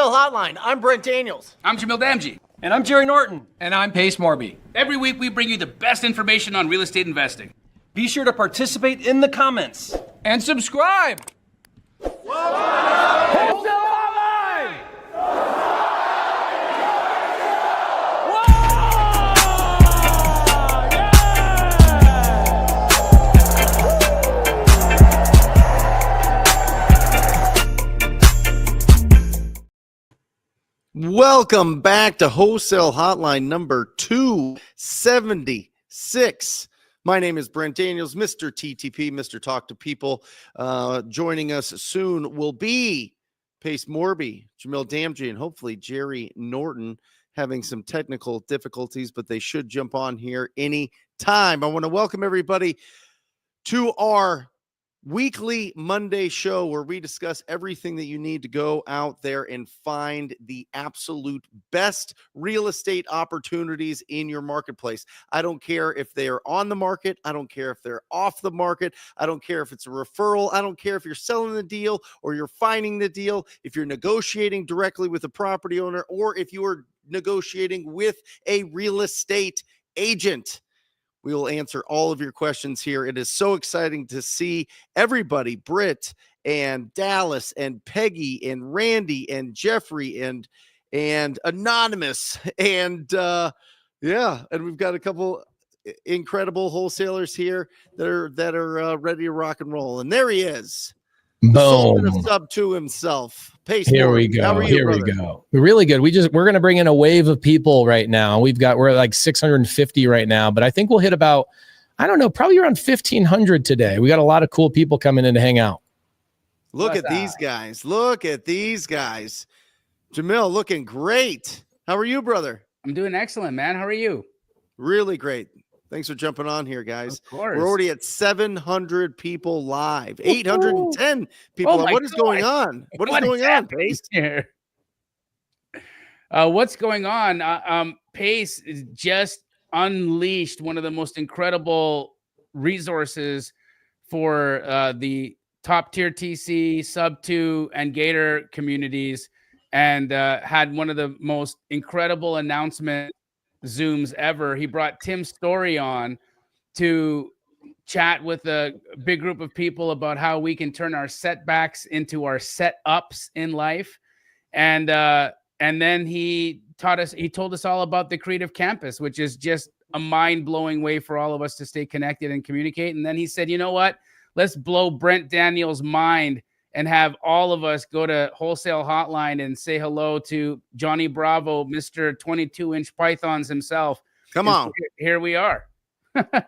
Wholesale Hotline. I'm Brent Daniels. I'm Jamil Damji. And I'm Jerry Norton. And I'm Morby. Every week we bring you the best information on real estate investing. Be sure to participate in the comments. And subscribe. Wholesale Hotline! Welcome back to Wholesale Hotline number 276. My name is Brent Daniels, Mr. TTP, Mr. Talk to People. Joining us soon will be Morby, Jamil Damji, and hopefully Jerry Norton, having some technical difficulties, but they should jump on here any time. I want to welcome everybody to our weekly Monday show where we discuss everything that you need to go out there and find the absolute best real estate opportunities in your marketplace. I don't care if they are on the market. I don't care if they're off the market. I don't care if it's a referral. I don't care if you're selling the deal or you're finding the deal, if you're negotiating directly with a property owner, or if you are negotiating with a real estate agent. We will answer all of your questions here. It is so exciting to see everybody, Britt and Dallas and Peggy and Randy and Jeffrey and Anonymous. And and we've got a couple incredible wholesalers here that are ready to rock and roll. And there he is. Boom. Subto himself. Here we go. Here we go. Really good. We're going to bring in a wave of people right now. We're like 650 right now, but I think we'll hit about, I don't know, probably around 1,500 today. We got a lot of cool people coming in to hang out. Look at these guys. Look at these guys. Jamil looking great. How are you, brother? I'm doing excellent, man. How are you? Really great. Thanks for jumping on here, guys. Of course. We're already at 700 people live, 810 people. What is going on? What is going on, Pace? Here. What's going on? Pace just unleashed one of the most incredible resources for the top tier TC, Subto, and Gator communities, and had one of the most incredible announcement Zooms ever. He brought Tim Story on to chat with a big group of people about how we can turn our setbacks into our setups in life. And then he told us all about the Creative Campus, which is just a mind-blowing way for all of us to stay connected and communicate. And then he said, you know what? Let's blow Brent Daniels' mind and have all of us go to Wholesale Hotline and say hello to Johnny Bravo, Mr. 22-inch Pythons himself. Come on. So here we are.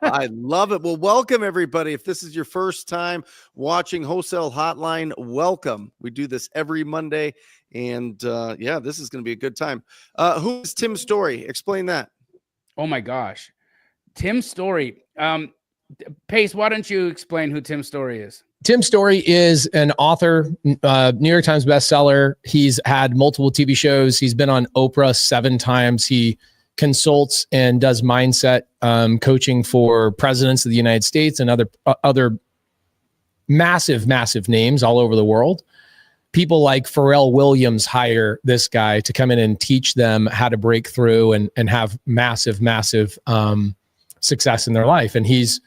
I love it. Well, welcome, everybody. If this is your first time watching Wholesale Hotline, welcome. We do this every Monday, and this is going to be a good time. Who is Tim Story? Explain that. Oh, my gosh. Tim Story. Pace, why don't you explain who Tim Story is? Tim Story is an author, New York Times bestseller. He's had multiple TV shows. He's been on Oprah 7 times. He consults and does mindset coaching for presidents of the United States and other massive names all over the world. People like Pharrell Williams hire this guy to come in and teach them how to break through and have massive success in their life. And he's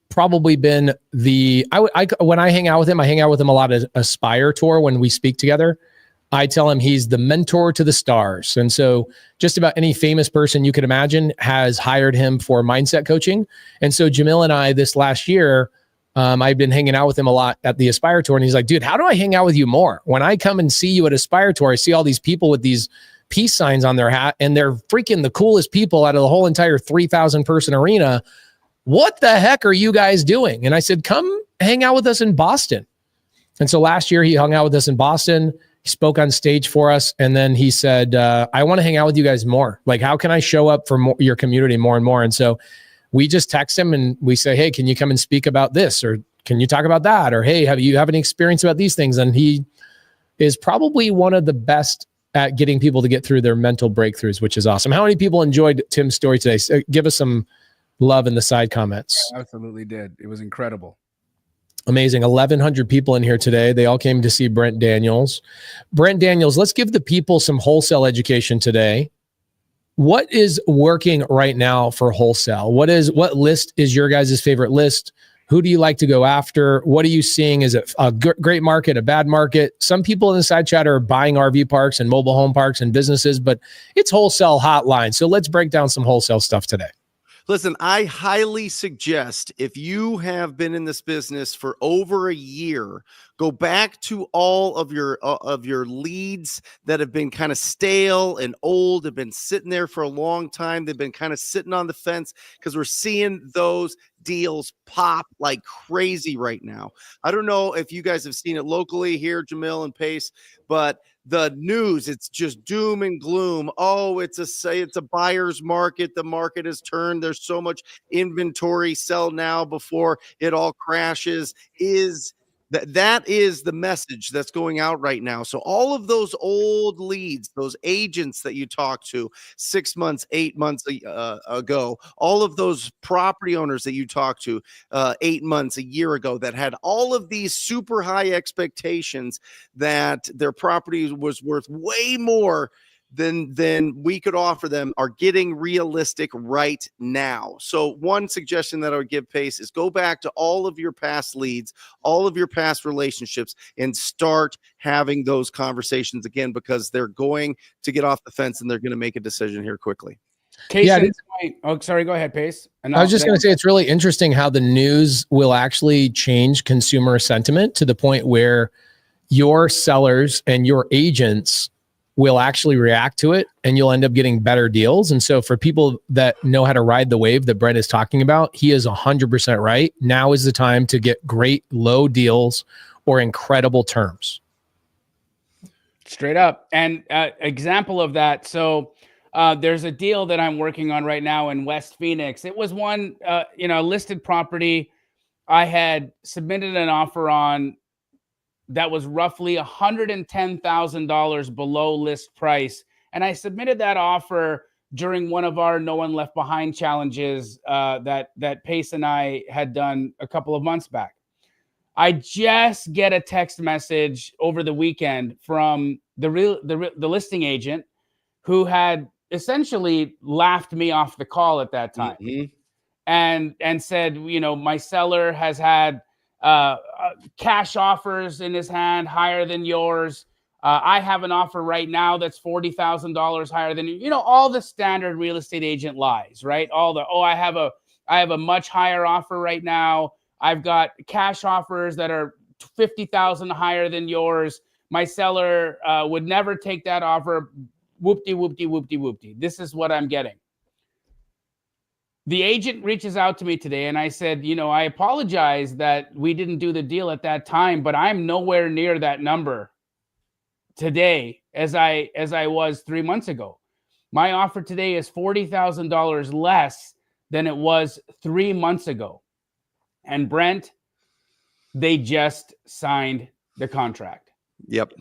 probably been when I hang out with him a lot at Aspire Tour when we speak together. I tell him he's the mentor to the stars. And so just about any famous person you could imagine has hired him for mindset coaching. And so Jamil and I this last year, I've been hanging out with him a lot at the Aspire Tour. And he's like, dude, how do I hang out with you more? When I come and see you at Aspire Tour, I see all these people with these peace signs on their hat, and they're freaking the coolest people out of the whole entire 3,000 person arena. What the heck are you guys doing? And I said, come hang out with us in Boston. And so last year he hung out with us in Boston. He spoke on stage for us. And then he said, I want to hang out with you guys more. Like, how can I show up for your community more and more? And so we just text him and we say, hey, can you come and speak about this? Or can you talk about that? Or, hey, have you have any experience about these things? And he is probably one of the best at getting people to get through their mental breakthroughs, which is awesome. How many people enjoyed Tim's story today? So give us some love in the side comments. I absolutely did. It was incredible. Amazing. 1,100 people in here today. They all came to see Brent Daniels. Brent Daniels, let's give the people some wholesale education today. What is working right now for wholesale? What list is your guys' favorite list? Who do you like to go after? What are you seeing? Is it a great market, a bad market? Some people in the side chat are buying RV parks and mobile home parks and businesses, but it's Wholesale Hotline. So let's break down some wholesale stuff today. Listen, I highly suggest if you have been in this business for over a year, go back to all of your leads that have been kind of stale and old, have been sitting there for a long time. They've been kind of sitting on the fence because we're seeing those deals pop like crazy right now. I don't know if you guys have seen it locally here, Jamil and Pace, but the news, it's just doom and gloom. Oh, it's a buyer's market. The market has turned. There's so much inventory. Sell now before it all crashes. That is the message that's going out right now. So all of those old leads, those agents that you talked to 6 months, 8 months ago, all of those property owners that you talked to 8 months, a year ago, that had all of these super high expectations that their property was worth way more than we could offer them, are getting realistic right now. So one suggestion that I would give, Pace, is go back to all of your past leads, all of your past relationships, and start having those conversations again, because they're going to get off the fence and they're going to make a decision here quickly. Sorry, go ahead, Pace. And I was just going to say, it's really interesting how the news will actually change consumer sentiment to the point where your sellers and your agents will actually react to it, and you'll end up getting better deals. And so for people that know how to ride the wave that Brent is talking about, he is 100% right. Now is the time to get great low deals or incredible terms. Straight up. And example of that. So there's a deal that I'm working on right now in West Phoenix. It was one, listed property. I had submitted an offer on that was roughly $110,000 below list price. And I submitted that offer during one of our No One Left Behind challenges that Pace and I had done a couple of months back. I just get a text message over the weekend from the listing agent who had essentially laughed me off the call at that time. And said, my seller has had cash offers in his hand higher than yours. I have an offer right now that's $40,000 higher than you. All the standard real estate agent lies, right? I have a much higher offer right now. I've got cash offers that are $50,000 higher than yours. My seller would never take that offer. Whoopty, whoopty, whoopty, whoopty. This is what I'm getting. The agent reaches out to me today and I said, I apologize that we didn't do the deal at that time, but I'm nowhere near that number today as I was 3 months ago. My offer today is $40,000 less than it was 3 months ago. And Brent, they just signed the contract. Yep.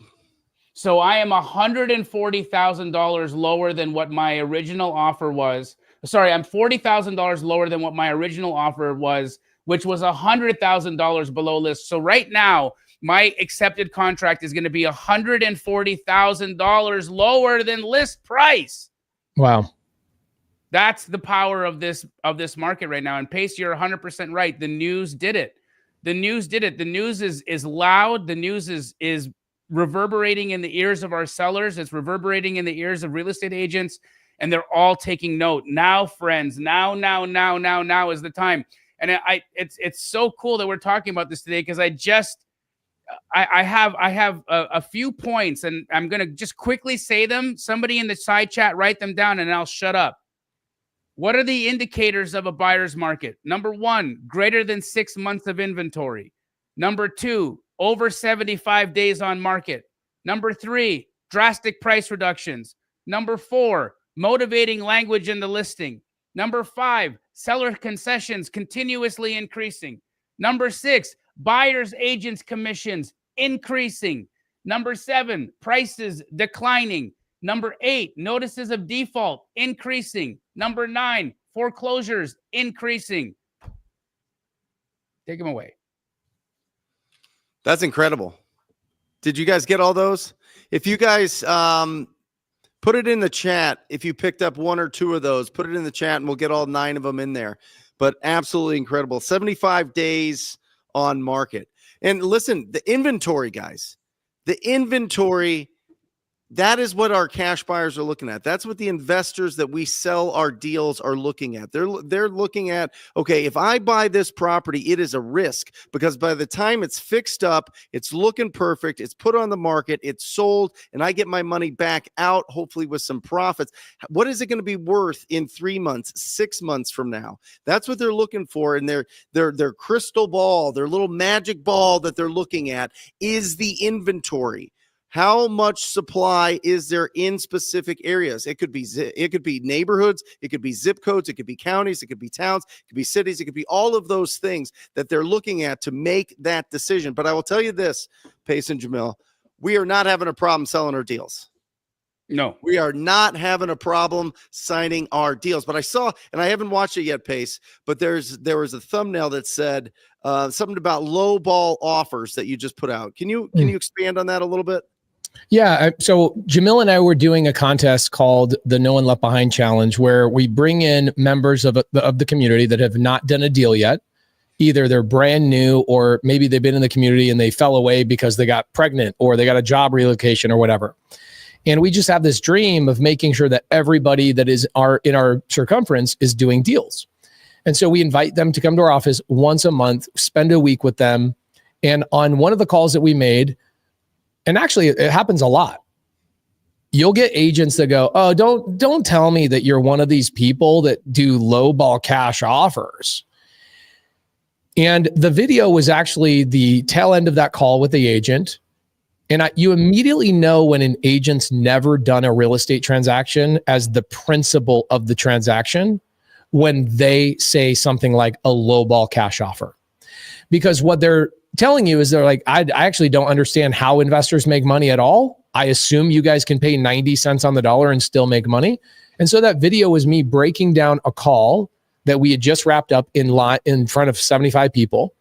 So I am $140,000 lower than what my original offer was. Sorry, I'm $40,000 lower than what my original offer was, which was $100,000 below list. So right now, my accepted contract is going to be $140,000 lower than list price. Wow. That's the power of this market right now. And Pace, you're 100% right. The news did it. The news did it. The news is loud. The news is reverberating in the ears of our sellers. It's reverberating in the ears of real estate agents. And they're all taking note. Now, friends, now is the time. And it's so cool that we're talking about this today, because I have a few points, and I'm going to just quickly say them. Somebody in the side chat, write them down, and I'll shut up. What are the indicators of a buyer's market? Number 1, greater than 6 months of inventory. Number 2, over 75 days on market. Number 3, drastic price reductions. Number 4, motivating language in the listing. Number 5, seller concessions continuously increasing. Number 6, buyers agents commissions increasing. Number 7, prices declining. Number 8, notices of default increasing. Number 9, foreclosures increasing. Take them away. That's incredible. Did you guys get all those? If you guys put it in the chat, if you picked up one or two of those, put it in the chat and we'll get all 9 of them in there. But absolutely incredible. 75 days on market. And listen, the inventory, guys, the inventory, that is what our cash buyers are looking at. That's what the investors that we sell our deals are looking at. They're looking at, okay, if I buy this property, it is a risk because by the time it's fixed up, it's looking perfect, it's put on the market, it's sold, and I get my money back out, hopefully with some profits. What is it going to be worth in 3 months, 6 months from now? That's what they're looking for. And their crystal ball, their little magic ball that they're looking at is the inventory. How much supply is there in specific areas? It could be neighborhoods, it could be zip codes, it could be counties, it could be towns, it could be cities, it could be all of those things that they're looking at to make that decision. But I will tell you this, Pace and Jamil, we are not having a problem selling our deals. No, we are not having a problem signing our deals. But I saw, and I haven't watched it yet, Pace, but there was a thumbnail that said something about low ball offers that you just put out. Can you expand on that a little bit? Yeah. So Jamil and I were doing a contest called the No One Left Behind Challenge, where we bring in members of the community that have not done a deal yet. Either they're brand new or maybe they've been in the community and they fell away because they got pregnant or they got a job relocation or whatever. And we just have this dream of making sure that everybody that is in our circumference is doing deals. And so we invite them to come to our office once a month, spend a week with them. And on one of the calls that we made, and actually it happens a lot, you'll get agents that go, oh, don't tell me that you're one of these people that do low ball cash offers. And the video was actually the tail end of that call with the agent. And you immediately know when an agent's never done a real estate transaction as the principle of the transaction when they say something like a low ball cash offer. Because what they're telling you is they're like, I actually don't understand how investors make money at all. I assume you guys can pay 90 cents on the dollar and still make money. And so that video was me breaking down a call that we had just wrapped up in front of 75 people.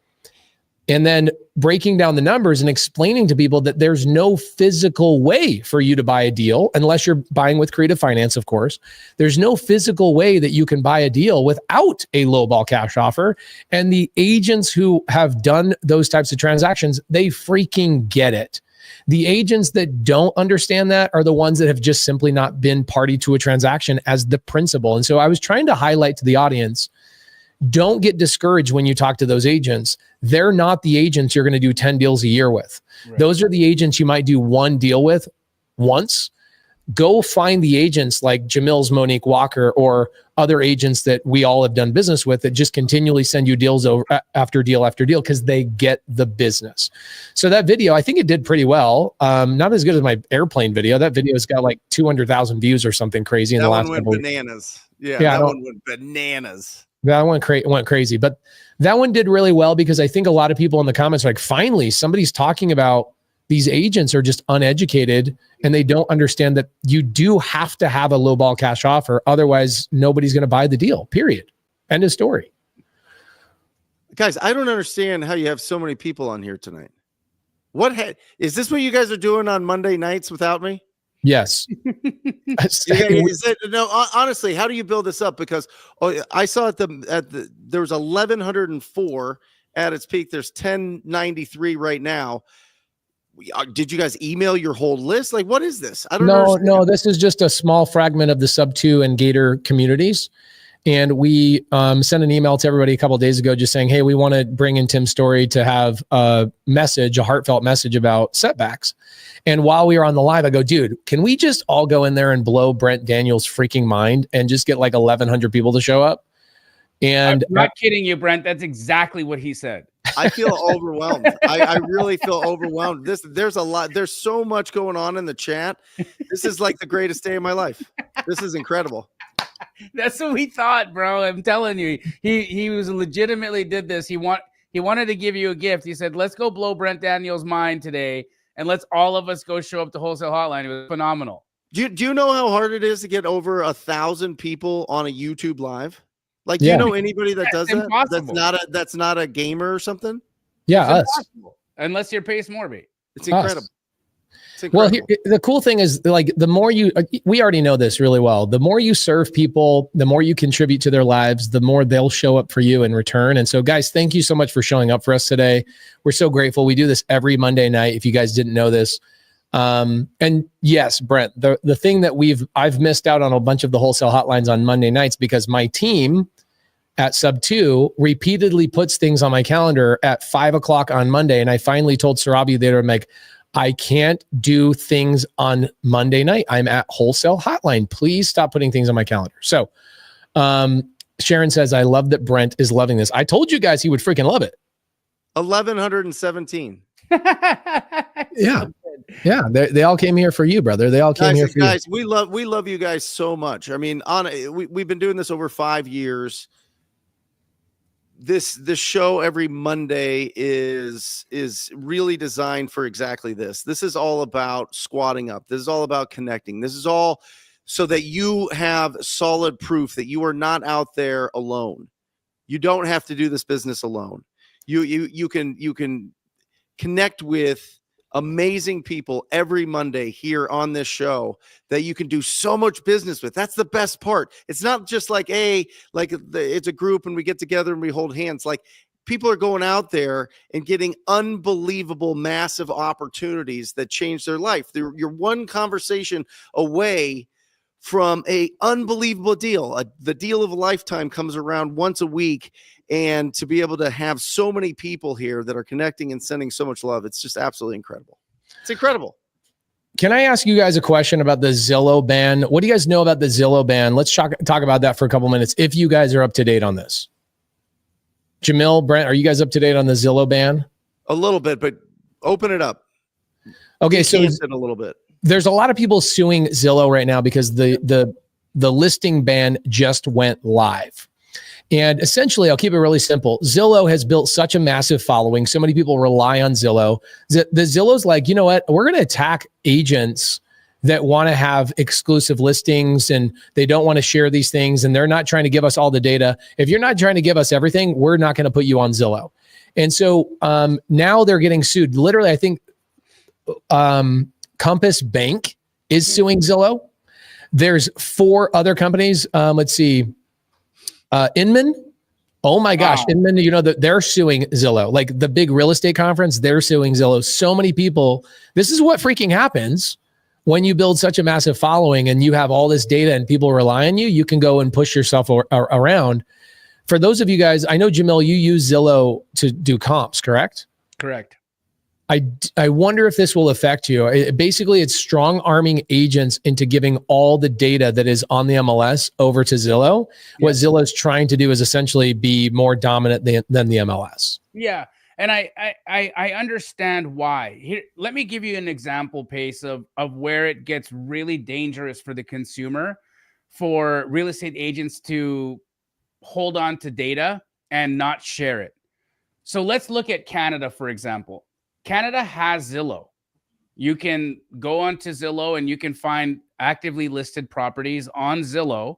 And then breaking down the numbers and explaining to people that there's no physical way for you to buy a deal, unless you're buying with creative finance, of course. There's no physical way that you can buy a deal without a low ball cash offer. And the agents who have done those types of transactions, they freaking get it. The agents that don't understand that are the ones that have just simply not been party to a transaction as the principal. And so I was trying to highlight to the audience, don't get discouraged when you talk to those agents. They're not the agents you're going to do 10 deals a year with. Right. Those are the agents you might do one deal with once. Go find the agents like Jamil's Monique Walker or other agents that we all have done business with that just continually send you deals over after deal because they get the business. So that video, I think it did pretty well. Not as good as my airplane video. That video has got like 200,000 views or something crazy in the last couple went bananas. Yeah, that one went bananas. That one went crazy, but that one did really well because I think a lot of people in the comments are like, finally, somebody's talking about these agents are just uneducated and they don't understand that you do have to have a low ball cash offer. Otherwise, nobody's going to buy the deal, period. End of story. Guys, I don't understand how you have so many people on here tonight. Is this what you guys are doing on Monday nights without me? Yes. Honestly, how do you build this up? Because I saw there was 1,104 at its peak. There's 1,093 right now. Did you guys email your whole list? Like, what is this? I don't know. No, this is just a small fragment of the Subto and Gator communities. And we sent an email to everybody a couple of days ago just saying, hey, we want to bring in Tim's story to have a heartfelt message about setbacks. And while we were on the live, I go, dude, can we just all go in there and blow Brent Daniels' freaking mind and just get like 1,100 people to show up? And I'm not kidding you, Brent. That's exactly what he said. I feel overwhelmed. I really feel overwhelmed. There's a lot. There's so much going on in the chat. This is like the greatest day of my life. This is incredible. That's what we thought, bro. I'm telling you, he was legitimately did this. He wanted to give you a gift. He said, let's go blow Brent Daniels' mind today. And let's all of us go show up to Wholesale Hotline. It was phenomenal. Do you know how hard it is to get over 1,000 people on a YouTube live? Like, do you know anybody that does that? Impossible. That's not a gamer or something? Yeah, us. unless you're Pace Morby. It's incredible. Us. It's Well, incredible. the cool thing is, like, the more you, we already know this really well. The more you serve people, the more you contribute to their lives, the more they'll show up for you in return. And so, guys, thank you so much for showing up for us today. We're so grateful. We do this every Monday night. If you guys didn't know this, and yes, Brent, the thing that I've missed out on a bunch of the wholesale hotlines on Monday nights because my team at Subto repeatedly puts things on my calendar at 5:00 on Monday, and I finally told Sarabi that I'm like, I can't do things on Monday night. I'm at Wholesale Hotline. Please stop putting things on my calendar. So Sharon says, I love that Brent is loving this. I told you guys he would freaking love it. 1,117. Yeah. Yeah. They all came here for you, brother. They all came here for guys, you. we love you guys so much. I mean, we've been doing this over 5 years. This show every Monday is really designed for exactly this. This is all about squatting up. This is all about connecting. This is all so that you have solid proof that you are not out there alone. You don't have to do this business alone. You can connect with amazing people every Monday here on this show that you can do so much business with. That's the best part. It's not just like, it's a group and we get together and we hold hands. Like, people are going out there and getting unbelievable, massive opportunities that change their life. You're one conversation away from a unbelievable deal. The deal of a lifetime comes around once a week, and to be able to have so many people here that are connecting and sending so much love, it's just absolutely incredible. It's incredible. Can I ask you guys a question about the Zillow ban? What do you guys know about the Zillow ban? Let's talk about that for a couple minutes, if you guys are up to date on this. Jamil, Brent, are you guys up to date on the Zillow ban? A little bit, but open it up. Okay, so a little bit. There's a lot of people suing Zillow right now because the listing ban just went live. And essentially, I'll keep it really simple. Zillow has built such a massive following. So many people rely on Zillow. The Zillow's like, you know what? We're going to attack agents that want to have exclusive listings and they don't want to share these things. And they're not trying to give us all the data. If you're not trying to give us everything, we're not going to put you on Zillow. And so now they're getting sued. Literally, I think Compass Bank is suing Zillow. There's 4 other companies. Let's see. Inman. Oh my gosh. Wow. Inman, you know, they're suing Zillow. Like the big real estate conference, they're suing Zillow. So many people. This is what freaking happens when you build such a massive following and you have all this data and people rely on you. You can go and push yourself around. For those of you guys, I know, Jamil, you use Zillow to do comps, correct? Correct. I wonder if this will affect you. Basically, it's strong arming agents into giving all the data that is on the MLS over to Zillow. Yeah. What Zillow is trying to do is essentially be more dominant than the MLS. Yeah, and I understand why. Here, let me give you an example, Pace, of where it gets really dangerous for the consumer, for real estate agents to hold on to data and not share it. So let's look at Canada, for example. Canada has Zillow. You can go onto Zillow and you can find actively listed properties on Zillow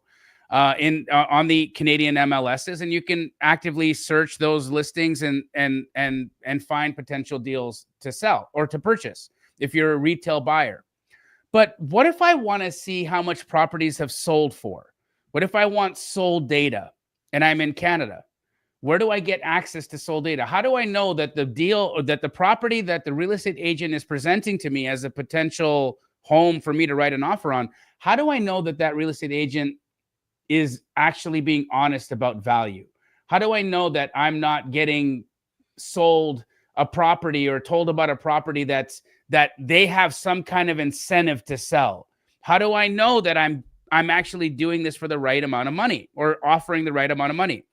on the Canadian MLSs, and you can actively search those listings and find potential deals to sell or to purchase if you're a retail buyer. But what if I want to see how much properties have sold for? What if I want sold data and I'm in Canada? Where do I get access to sold data? How do I know that the deal or that the property that the real estate agent is presenting to me as a potential home for me to write an offer on, how do I know that that real estate agent is actually being honest about value? How do I know that I'm not getting sold a property or told about a property that they have some kind of incentive to sell? How do I know that I'm actually doing this for the right amount of money or offering the right amount of money?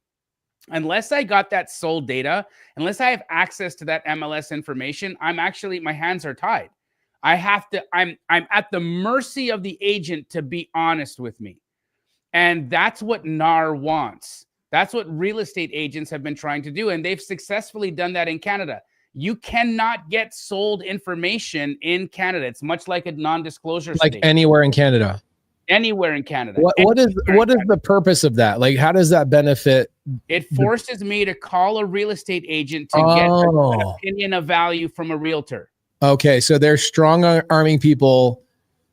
Unless I got that sold data, unless I have access to that MLS information, my hands are tied. I'm at the mercy of the agent to be honest with me. And that's what NAR wants. That's what real estate agents have been trying to do. And they've successfully done that in Canada. You cannot get sold information in Canada. It's much like a non-disclosure like state. Anywhere in Canada. Anywhere in Canada. What is the purpose of that? Like, how does that benefit It forces me to call a real estate agent to get an opinion of value from a realtor. Okay, so they're strong arming people.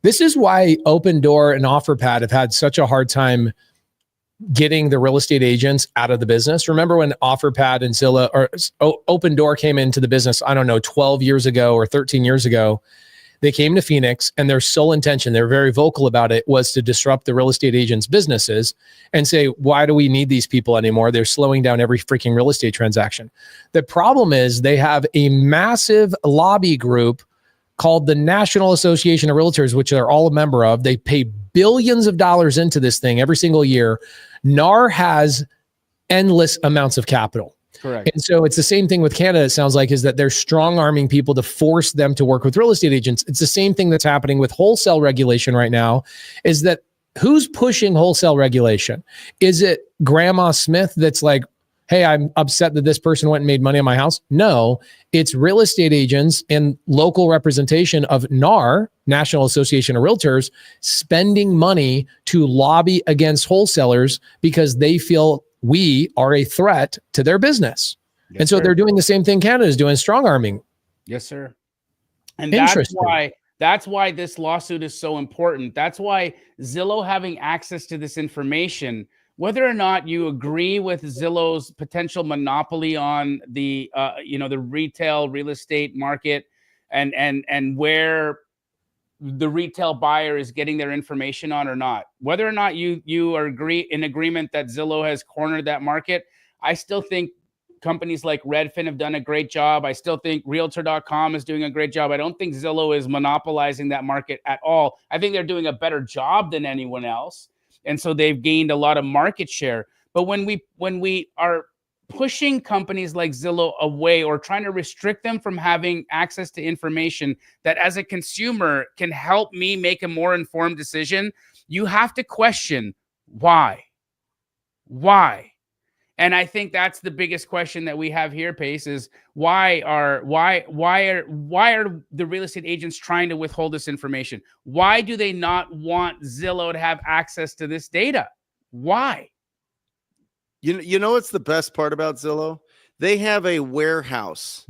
This is why Open Door and OfferPad have had such a hard time getting the real estate agents out of the business. Remember when OfferPad and Zillow or Open Door came into the business, I don't know, 12 years ago or 13 years ago, they came to Phoenix and their sole intention, they're very vocal about it, was to disrupt the real estate agents' businesses and say, why do we need these people anymore? They're slowing down every freaking real estate transaction. The problem is they have a massive lobby group called the National Association of Realtors, which they're all a member of. They pay billions of dollars into this thing every single year. NAR has endless amounts of capital. Correct. And so it's the same thing with Canada, it sounds like, is that they're strong arming people to force them to work with real estate agents. It's the same thing that's happening with wholesale regulation right now, is that who's pushing wholesale regulation? Is it Grandma Smith that's like, hey, I'm upset that this person went and made money on my house? No, it's real estate agents and local representation of NAR, National Association of Realtors, spending money to lobby against wholesalers because they feel we are a threat to their business. Yes, and so sir. they're doing the same thing Canada is doing, strong arming. Yes, sir. And Interesting. that's why this lawsuit is so important. That's why Zillow having access to this information, whether or not you agree with Zillow's potential monopoly on the the retail real estate market and where the retail buyer is getting their information on or not, whether or not you are in agreement that Zillow has cornered that market, I still think companies like Redfin have done a great job. I still think Realtor.com is doing a great job. I don't think Zillow is monopolizing that market at all. I think they're doing a better job than anyone else. And so they've gained a lot of market share. But when we are pushing companies like Zillow away or trying to restrict them from having access to information that as a consumer can help me make a more informed decision, you have to question why. And I think that's the biggest question that we have here, Pace, is why are the real estate agents trying to withhold this information? Why do they not want Zillow to have access to this data? Why? You know what's the best part about Zillow? They have a warehouse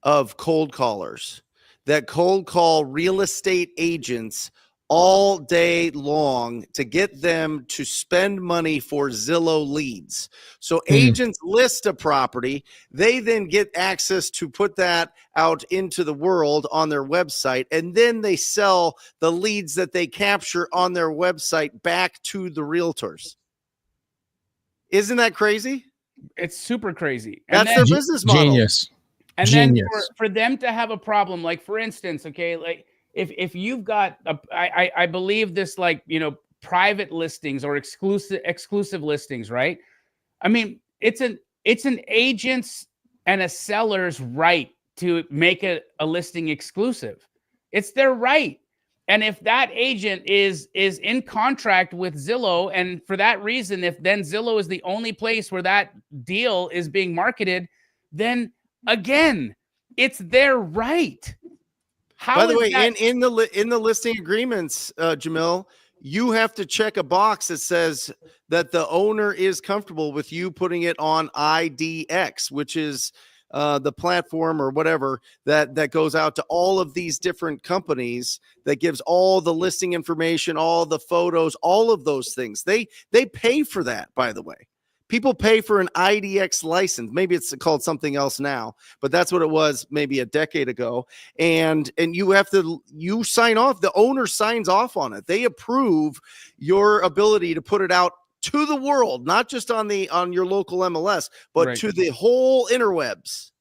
of cold callers that cold call real estate agents all day long to get them to spend money for Zillow leads. So agents list a property. They then get access to put that out into the world on their website. And then they sell the leads that they capture on their website back to the realtors. Isn't that crazy? It's super crazy. That's their business model. Genius. And Genius. then for them to have a problem, like for instance, okay, like if you've got I believe this, like, private listings or exclusive listings, right? I mean, it's an agent's and a seller's right to make a listing exclusive. It's their right. And if that agent is in contract with Zillow, and for that reason, if then Zillow is the only place where that deal is being marketed, then again, it's their right. By the way, in the listing agreements, Jamil, you have to check a box that says that the owner is comfortable with you putting it on IDX, which is the platform or whatever that goes out to all of these different companies that gives all the listing information, all the photos, all of those things. They pay for that, by the way. People pay for an IDX license. Maybe it's called something else now, but that's what it was maybe a decade ago. And you sign off. The owner signs off on it. They approve your ability to put it out to the world, not just on your local MLS, but to the whole interwebs.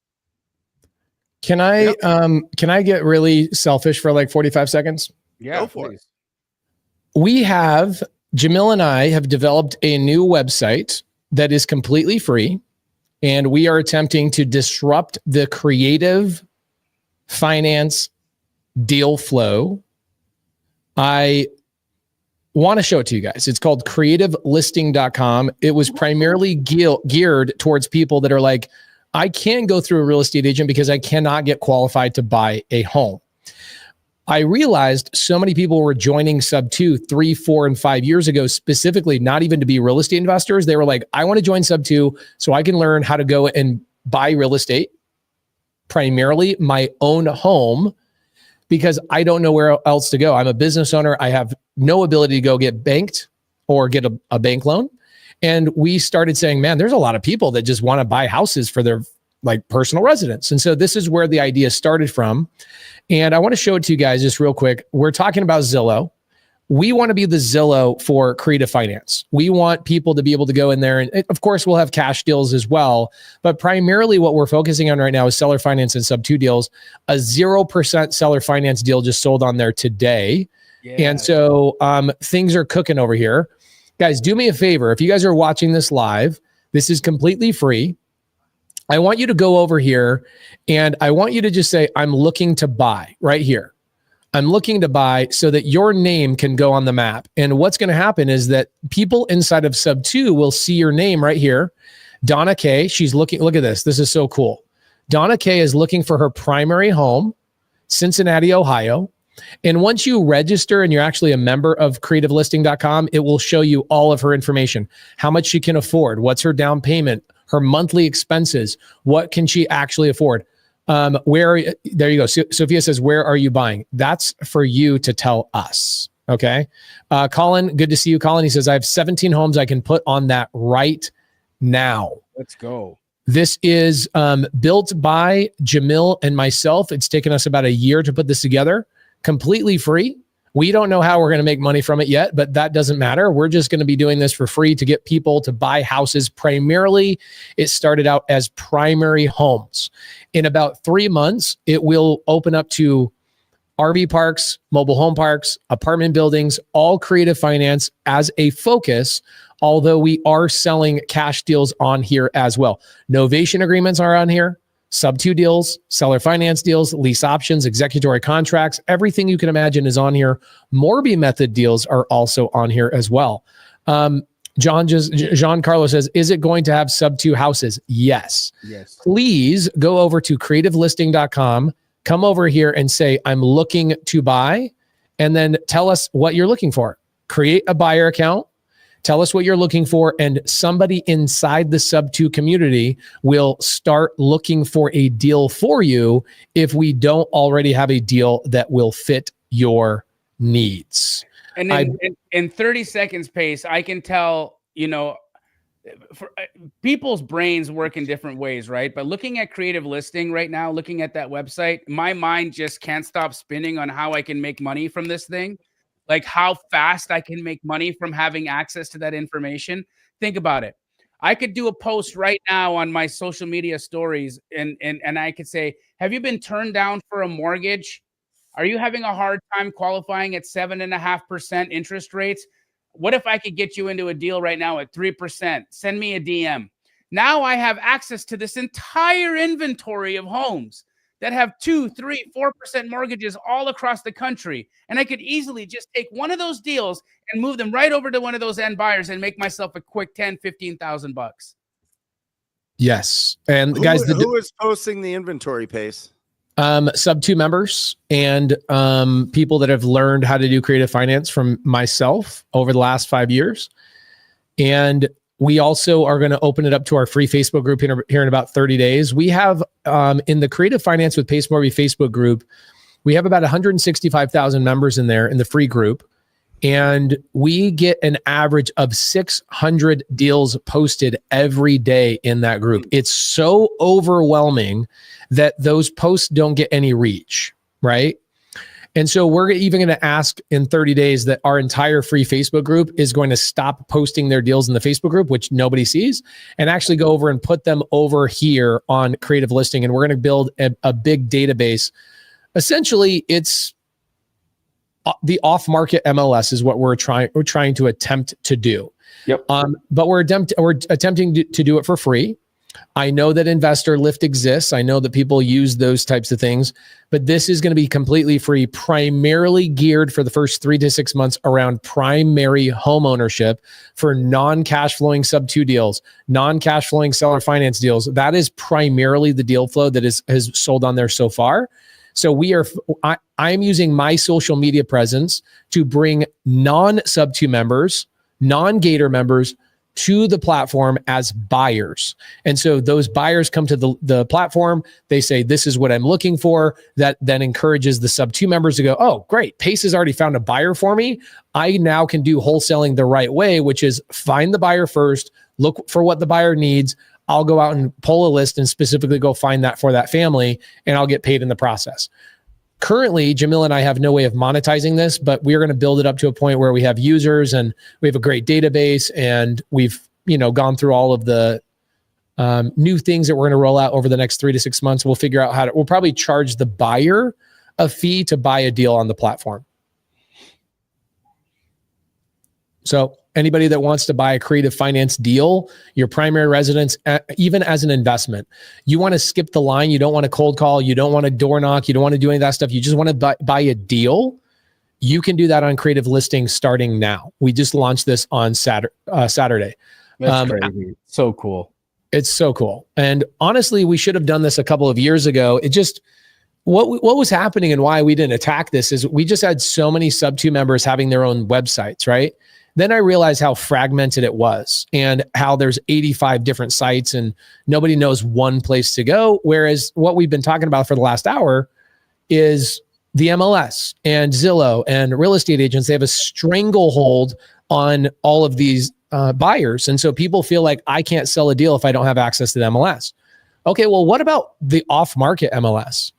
Can I get really selfish for like 45 seconds? Yeah, go for it. Jamil and I have developed a new website that is completely free, and we are attempting to disrupt the creative finance deal flow. I want to show it to you guys. It's called creativelisting.com. It was primarily geared towards people that are like, I can't go through a real estate agent because I cannot get qualified to buy a home. I realized so many people were joining Subto 3, 4, and 5 years ago, specifically not even to be real estate investors. They were like, I want to join Subto so I can learn how to go and buy real estate, primarily my own home, because I don't know where else to go. I'm a business owner. I have no ability to go get banked or get a bank loan. And we started saying, man, there's a lot of people that just want to buy houses for their like personal residence. And so this is where the idea started from. And I want to show it to you guys just real quick. We're talking about Zillow. We want to be the Zillow for creative finance. We want people to be able to go in there. And of course, we'll have cash deals as well. But primarily what we're focusing on right now is seller finance and Subto deals. A 0% seller finance deal just sold on there today. Yeah. And so things are cooking over here. Guys, do me a favor. If you guys are watching this live, this is completely free. I want you to go over here and I want you to just say, I'm looking to buy right here. I'm looking to buy so that your name can go on the map. And what's going to happen is that people inside of Subto will see your name right here. Donna K, she's looking, look at this. This is so cool. Donna K is looking for her primary home, Cincinnati, Ohio. And once you register and you're actually a member of creativelisting.com, it will show you all of her information, how much she can afford, what's her down payment, her monthly expenses, what can she actually afford? There you go. Sophia says, where are you buying? That's for you to tell us. Okay. Colin, good to see you, Colin. He says, I have 17 homes I can put on that right now. Let's go. This is built by Jamil and myself. It's taken us about a year to put this together, completely free. We don't know how we're going to make money from it yet, but that doesn't matter. We're just going to be doing this for free to get people to buy houses. Primarily, it started out as primary homes. In about 3 months, it will open up to RV parks, mobile home parks, apartment buildings, all creative finance as a focus, although we are selling cash deals on here as well. Novation agreements are on here. Subto deals, seller finance deals, lease options, executory contracts, everything you can imagine is on here. Morby method deals are also on here as well. Giancarlo says, is it going to have Subto houses? Yes. Please go over to creativelisting.com, come over here and say, I'm looking to buy, and then tell us what you're looking for. Create a buyer account. Tell us what you're looking for, and somebody inside the Subto community will start looking for a deal for you if we don't already have a deal that will fit your needs. And then in 30 seconds pace, I can tell, for people's brains work in different ways, right? But looking at Creative Listing right now, looking at that website, my mind just can't stop spinning on how I can make money from this thing. Like how fast I can make money from having access to that information. Think about it. I could do a post right now on my social media stories and I could say, have you been turned down for a mortgage? Are you having a hard time qualifying at 7.5% interest rates? What if I could get you into a deal right now at 3%? Send me a DM. Now I have access to this entire inventory of homes that have 2, 3, 4% mortgages all across the country. And I could easily just take one of those deals and move them right over to one of those end buyers and make myself a quick $10,000-$15,000. Yes. And guys, who is posting the inventory pace? Subto members and people that have learned how to do creative finance from myself over the last 5 years. And we also are going to open it up to our free Facebook group here in about 30 days. We have in the Creative Finance with Pace Morby Facebook group, we have about 165,000 members in there in the free group. And we get an average of 600 deals posted every day in that group. It's so overwhelming that those posts don't get any reach, right? And so we're even going to ask in 30 days that our entire free Facebook group is going to stop posting their deals in the Facebook group, which nobody sees, and actually go over and put them over here on Creative Listing. And we're going to build a big database. Essentially, it's the off-market MLS is what we're trying to attempt to do. Yep. But we're attempting to do it for free. I know that Investor Lift exists. I know that people use those types of things, but this is going to be completely free, primarily geared for the first 3 to 6 months around primary home ownership for non-cash flowing Subto deals, non-cash flowing seller finance deals. That is primarily the deal flow that has sold on there so far. So I'm using my social media presence to bring non-Subto members, non-Gator members to the platform as buyers. And so those buyers come to the platform. They say, this is what I'm looking for. That then encourages the Subto members to go, oh, great. Pace has already found a buyer for me. I now can do wholesaling the right way, which is find the buyer first, look for what the buyer needs. I'll go out and pull a list and specifically go find that for that family, and I'll get paid in the process. Currently, Jamil and I have no way of monetizing this, but we're going to build it up to a point where we have users and we have a great database, and we've gone through all of the new things that we're going to roll out over the next 3 to 6 months. We'll figure out we'll probably charge the buyer a fee to buy a deal on the platform. So anybody that wants to buy a creative finance deal, your primary residence, even as an investment, you want to skip the line. You don't want to cold call. You don't want to door knock. You don't want to do any of that stuff. You just want to buy a deal. You can do that on Creative Listing starting now. We just launched this on Saturday. That's crazy. So cool. It's so cool. And honestly, we should have done this a couple of years ago. It just, what was happening and why we didn't attack this is we just had so many Subto members having their own websites, right? Then I realized how fragmented it was and how there's 85 different sites and nobody knows one place to go. Whereas what we've been talking about for the last hour is the MLS and Zillow and real estate agents. They have a stranglehold on all of these buyers. And so people feel like I can't sell a deal if I don't have access to the MLS. Okay, well, what about the off-market MLS?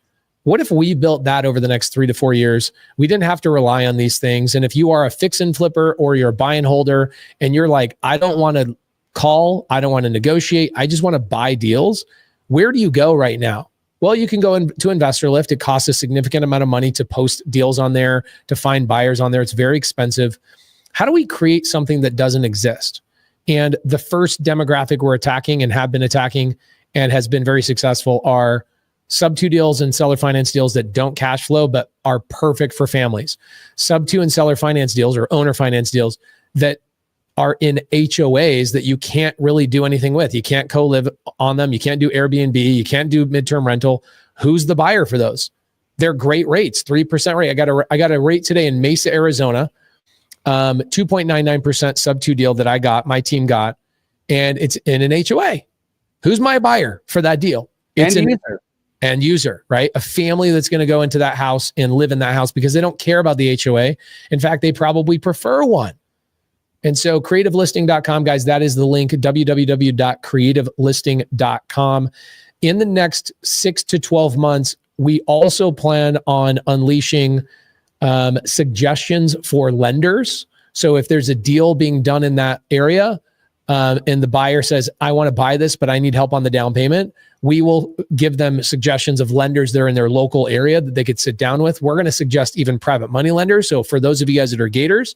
What if we built that over the next 3 to 4 years? We didn't have to rely on these things. And if you are a fix and flipper or you're a buy and holder and you're like, I don't want to call, I don't want to negotiate, I just want to buy deals, where do you go right now? Well, you can go into Investor Lift. It costs a significant amount of money to post deals on there, to find buyers on there. It's very expensive. How do we create something that doesn't exist? And the first demographic we're attacking and have been attacking and has been very successful are Subto deals and seller finance deals that don't cash flow, but are perfect for families. Subto and seller finance deals or owner finance deals that are in HOAs that you can't really do anything with. You can't co-live on them. You can't do Airbnb. You can't do midterm rental. Who's the buyer for those? They're great rates, 3% rate. I got a rate today in Mesa, Arizona, 2.99% Subto deal that my team got, and it's in an HOA. Who's my buyer for that deal? It's an end user, right? A family that's going to go into that house and live in that house because they don't care about the HOA. In fact, they probably prefer one. And so creativelisting.com, guys, that is the link, www.creativelisting.com. In the next 6 to 12 months, we also plan on unleashing suggestions for lenders. So if there's a deal being done in that area, and the buyer says, I want to buy this, but I need help on the down payment, we will give them suggestions of lenders that are in their local area that they could sit down with. We're going to suggest even private money lenders. So for those of you guys that are Gators,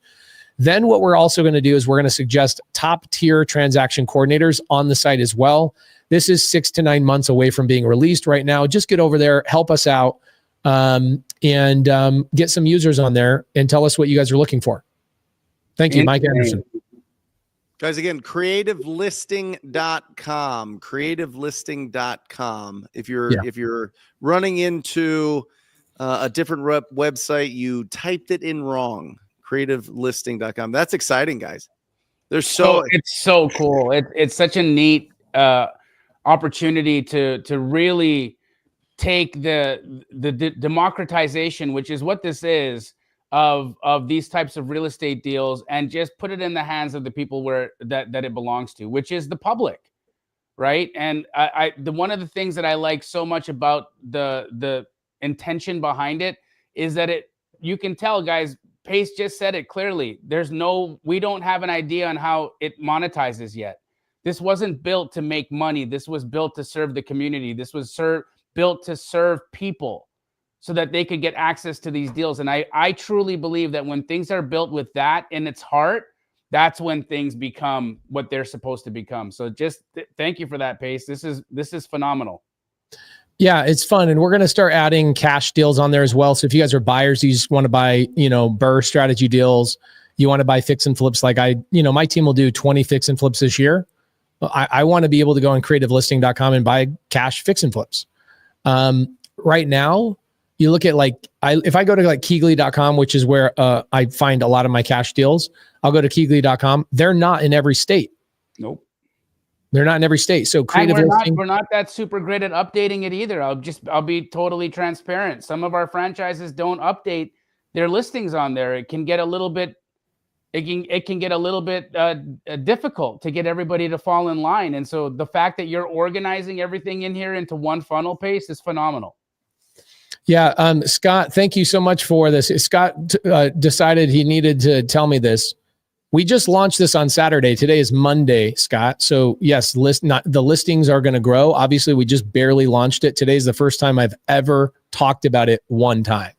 then what we're also going to do is we're going to suggest top tier transaction coordinators on the site as well. This is 6 to 9 months away from being released right now. Just get over there, help us out, and get some users on there and tell us what you guys are looking for. Thank you, Mike Anderson. Guys, again, creativelisting.com, creativelisting.com. If you're running into a different website, you typed it in wrong, creativelisting.com. That's exciting, guys. It's so cool. It's such a neat opportunity to really take the democratization, which is what this is, of these types of real estate deals, and just put it in the hands of the people that it belongs to, which is the public, right? And one of the things that I like so much about the intention behind it is that you can tell, guys, Pace just said it clearly. We don't have an idea on how it monetizes yet. This wasn't built to make money. This was built to serve the community. This was built to serve people, so that they could get access to these deals. And I truly believe that when things are built with that in its heart, that's when things become what they're supposed to become. So just thank you for that, Pace. This is phenomenal. Yeah, it's fun. And we're going to start adding cash deals on there as well. So if you guys are buyers, you just want to buy, BRRRR strategy deals, you want to buy fix and flips. Like my team will do 20 fix and flips this year. I want to be able to go on creativelisting.com and buy cash fix and flips. Right now, You look at if I go to like Keegly.com, which is where I find a lot of my cash deals, I'll go to Keegly.com. They're not in every state. Nope. They're not in every state. So And listing. we're not that super great at updating it either. I'll be totally transparent. Some of our franchises don't update their listings on there. It can get a little bit difficult to get everybody to fall in line. And so the fact that you're organizing everything in here into one funnel pace is phenomenal. Yeah. Scott, thank you so much for this. Scott decided he needed to tell me this. We just launched this on Saturday. Today is Monday, Scott. So yes, the listings are going to grow. Obviously, we just barely launched it. Today's the first time I've ever talked about it one time.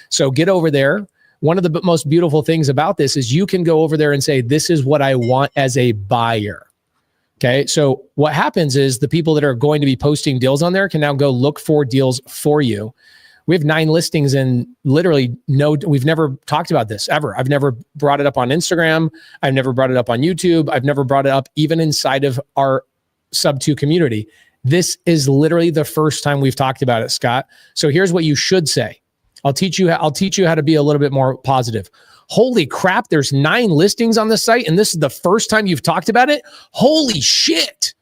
So get over there. One of the most beautiful things about this is you can go over there and say, this is what I want as a buyer. Okay. So what happens is the people that are going to be posting deals on there can now go look for deals for you. We have 9 listings and literally we've never talked about this ever. I've never brought it up on Instagram. I've never brought it up on YouTube. I've never brought it up even inside of our Subto community. This is literally the first time we've talked about it, Scott. So here's what you should say. I'll teach you how to be a little bit more positive. Holy crap, there's 9 listings on the site and this is the first time you've talked about it? Holy shit.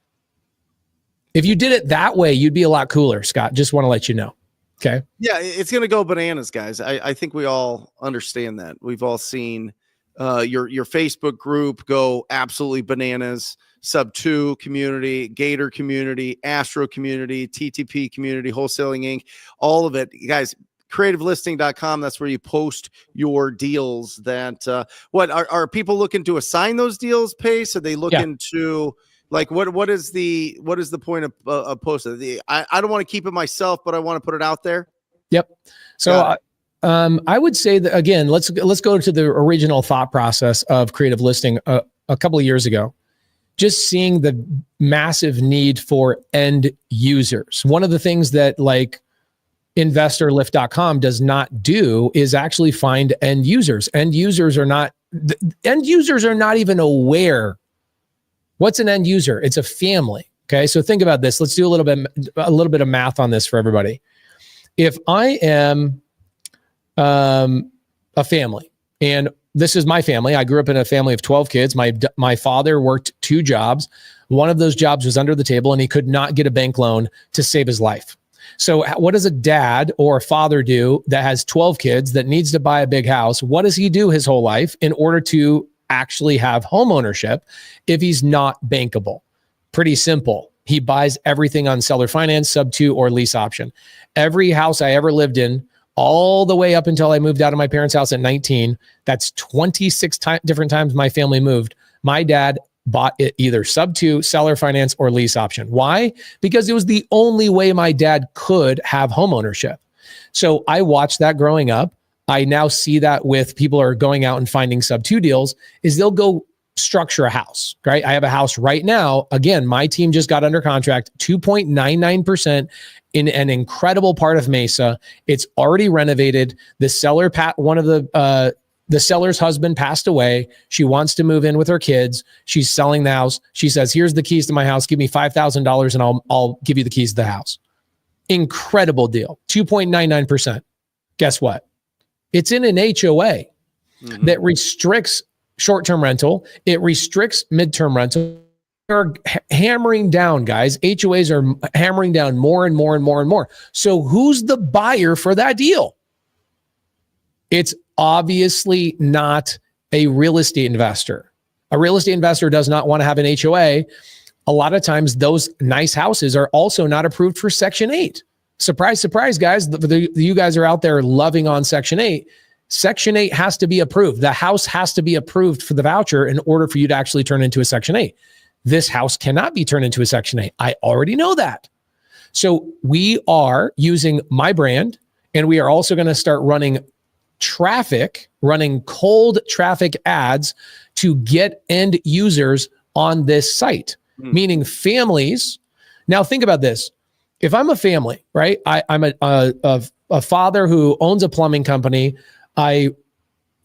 If you did it that way, you'd be a lot cooler, Scott. Just want to let you know. Okay. Yeah, it's going to go bananas, guys. I think we all understand that. We've all seen your Facebook group go absolutely bananas. Subto community, Gator community, Astro community, TTP community, Wholesaling Inc. All of it, guys. Creativelisting.com. That's where you post your deals. That what are people looking to assign those deals? Pace? Are they looking to like what is the point of posting? I don't want to keep it myself, but I want to put it out there. Yep. So I would say that again. Let's go to the original thought process of Creative Listing a couple of years ago. Just seeing the massive need for end users. One of the things that investorlift.com does not do is actually find end users. End users are not even aware. What's an end user? It's a family. Okay. So think about this. Let's do a little bit of math on this for everybody. If I am a family, and this is my family, I grew up in a family of 12 kids. My father worked 2 jobs. One of those jobs was under the table and he could not get a bank loan to save his life. So what does a dad or a father do that has 12 kids that needs to buy a big house? What does he do his whole life in order to actually have home ownership if he's not bankable? Pretty simple. He buys everything on seller finance, Subto, or lease option. Every house I ever lived in, all the way up until I moved out of my parents' house at 19, that's 26 different times my family moved. My dad bought it either Subto, seller finance, or lease option. Why? Because it was the only way my dad could have home ownership. So I watched that growing up. I now see that with people who are going out and finding Subto deals is they'll go structure a house, right? I have a house right now. Again, my team just got under contract, 2.99% in an incredible part of Mesa. It's already renovated. The seller, one of the seller's husband passed away. She wants to move in with her kids. She's selling the house. She says, here's the keys to my house. Give me $5,000 and I'll give you the keys to the house. Incredible deal. 2.99%. Guess what? It's in an HOA that restricts short-term rental. It restricts midterm rental. They're hammering down, guys. HOAs are hammering down more and more and more and more. So who's the buyer for that deal? It's obviously not a real estate investor. A real estate investor does not want to have an HOA. A lot of times those nice houses are also not approved for Section 8. Surprise, surprise, guys. You guys are out there loving on Section 8. Section 8 has to be approved. The house has to be approved for the voucher in order for you to actually turn into a Section 8. This house cannot be turned into a Section 8. I already know that. So we are using my brand, and we are also going to start running cold traffic ads to get end users on this site, meaning families. Now think about this. If I'm a family, right? I'm a father who owns a plumbing company. I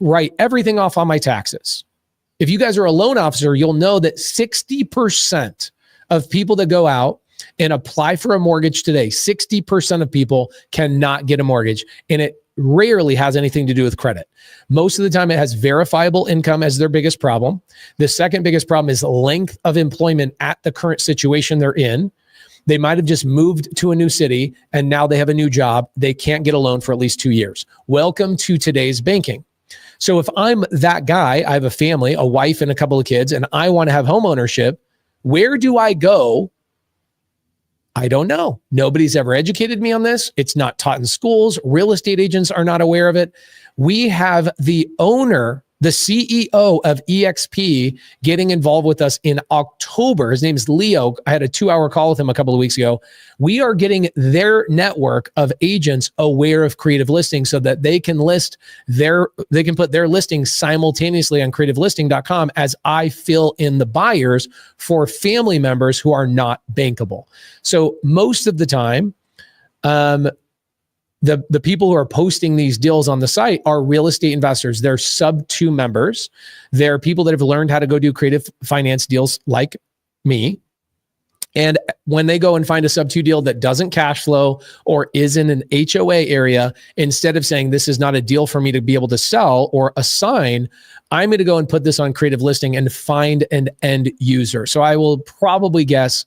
write everything off on my taxes. If you guys are a loan officer, you'll know that 60% of people that go out and apply for a mortgage today. 60% of people cannot get a mortgage, and it rarely has anything to do with credit. Most of the time, it has verifiable income as their biggest problem. The second biggest problem is length of employment at the current situation they're in. They might have just moved to a new city and now they have a new job. They can't get a loan for at least 2 years. Welcome to today's banking. So if I'm that guy, I have a family, a wife and a couple of kids, and I want to have home ownership, where do I go? I don't know. Nobody's ever educated me on this. It's not taught in schools. Real estate agents are not aware of it. We have the owner, the CEO of EXP, getting involved with us in October. His name is Leo. I had a 2-hour call with him a couple of weeks ago. We are getting their network of agents aware of creative listing so that they can they can put their listings simultaneously on creativelisting.com as I fill in the buyers for family members who are not bankable. So most of the time, the people who are posting these deals on the site are real estate investors. They're Subto members. They're people that have learned how to go do creative finance deals like me. And when they go and find a Subto deal that doesn't cash flow or is in an HOA area, instead of saying this is not a deal for me to be able to sell or assign, I'm going to go and put this on Creative Listing and find an end user. So I will probably guess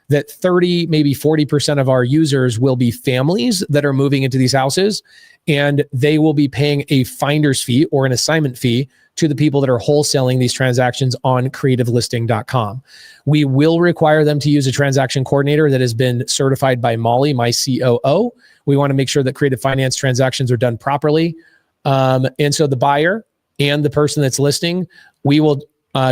that 30, maybe 40% of our users will be families that are moving into these houses, and they will be paying a finder's fee or an assignment fee to the people that are wholesaling these transactions on creativelisting.com. We will require them to use a transaction coordinator that has been certified by Molly, my COO. We want to make sure that creative finance transactions are done properly. And so the buyer and the person that's listing, we will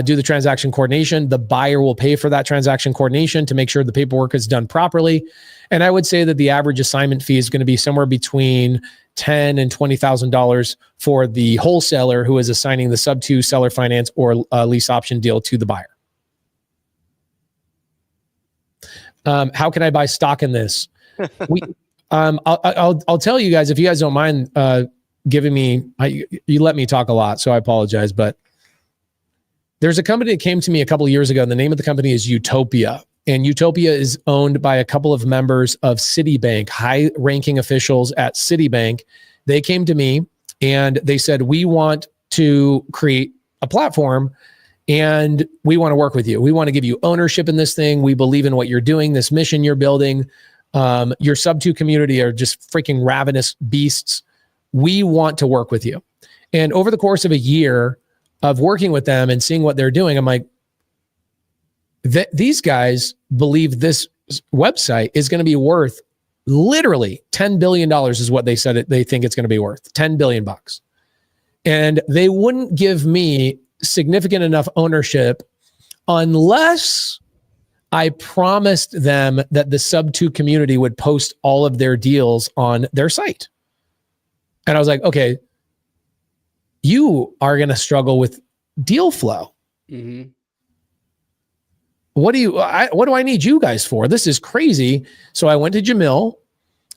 do the transaction coordination. The buyer will pay for that transaction coordination to make sure the paperwork is done properly. And I would say that the average assignment fee is going to be somewhere between $10,000 and $20,000 for the wholesaler who is assigning the Subto seller finance or lease option deal to the buyer. How can I buy stock in this? I'll tell you guys, if you guys don't mind giving me, you let me talk a lot, so I apologize, but there's a company that came to me a couple of years ago, and the name of the company is Utopia. And Utopia is owned by a couple of members of Citibank, high-ranking officials at Citibank. They came to me and they said, we want to create a platform and we want to work with you. We want to give you ownership in this thing. We believe in what you're doing, this mission you're building. Your Subto community are just freaking ravenous beasts. We want to work with you. And over the course of a year of working with them and seeing what they're doing, I'm like, these guys believe this website is going to be worth literally $10 billion is what they said they think it's going to be worth, $10 billion bucks. And they wouldn't give me significant enough ownership unless I promised them that the Subto community would post all of their deals on their site. And I was like, okay, you are going to struggle with deal flow. Mm-hmm. What do I need you guys for? This is crazy. So I went to Jamil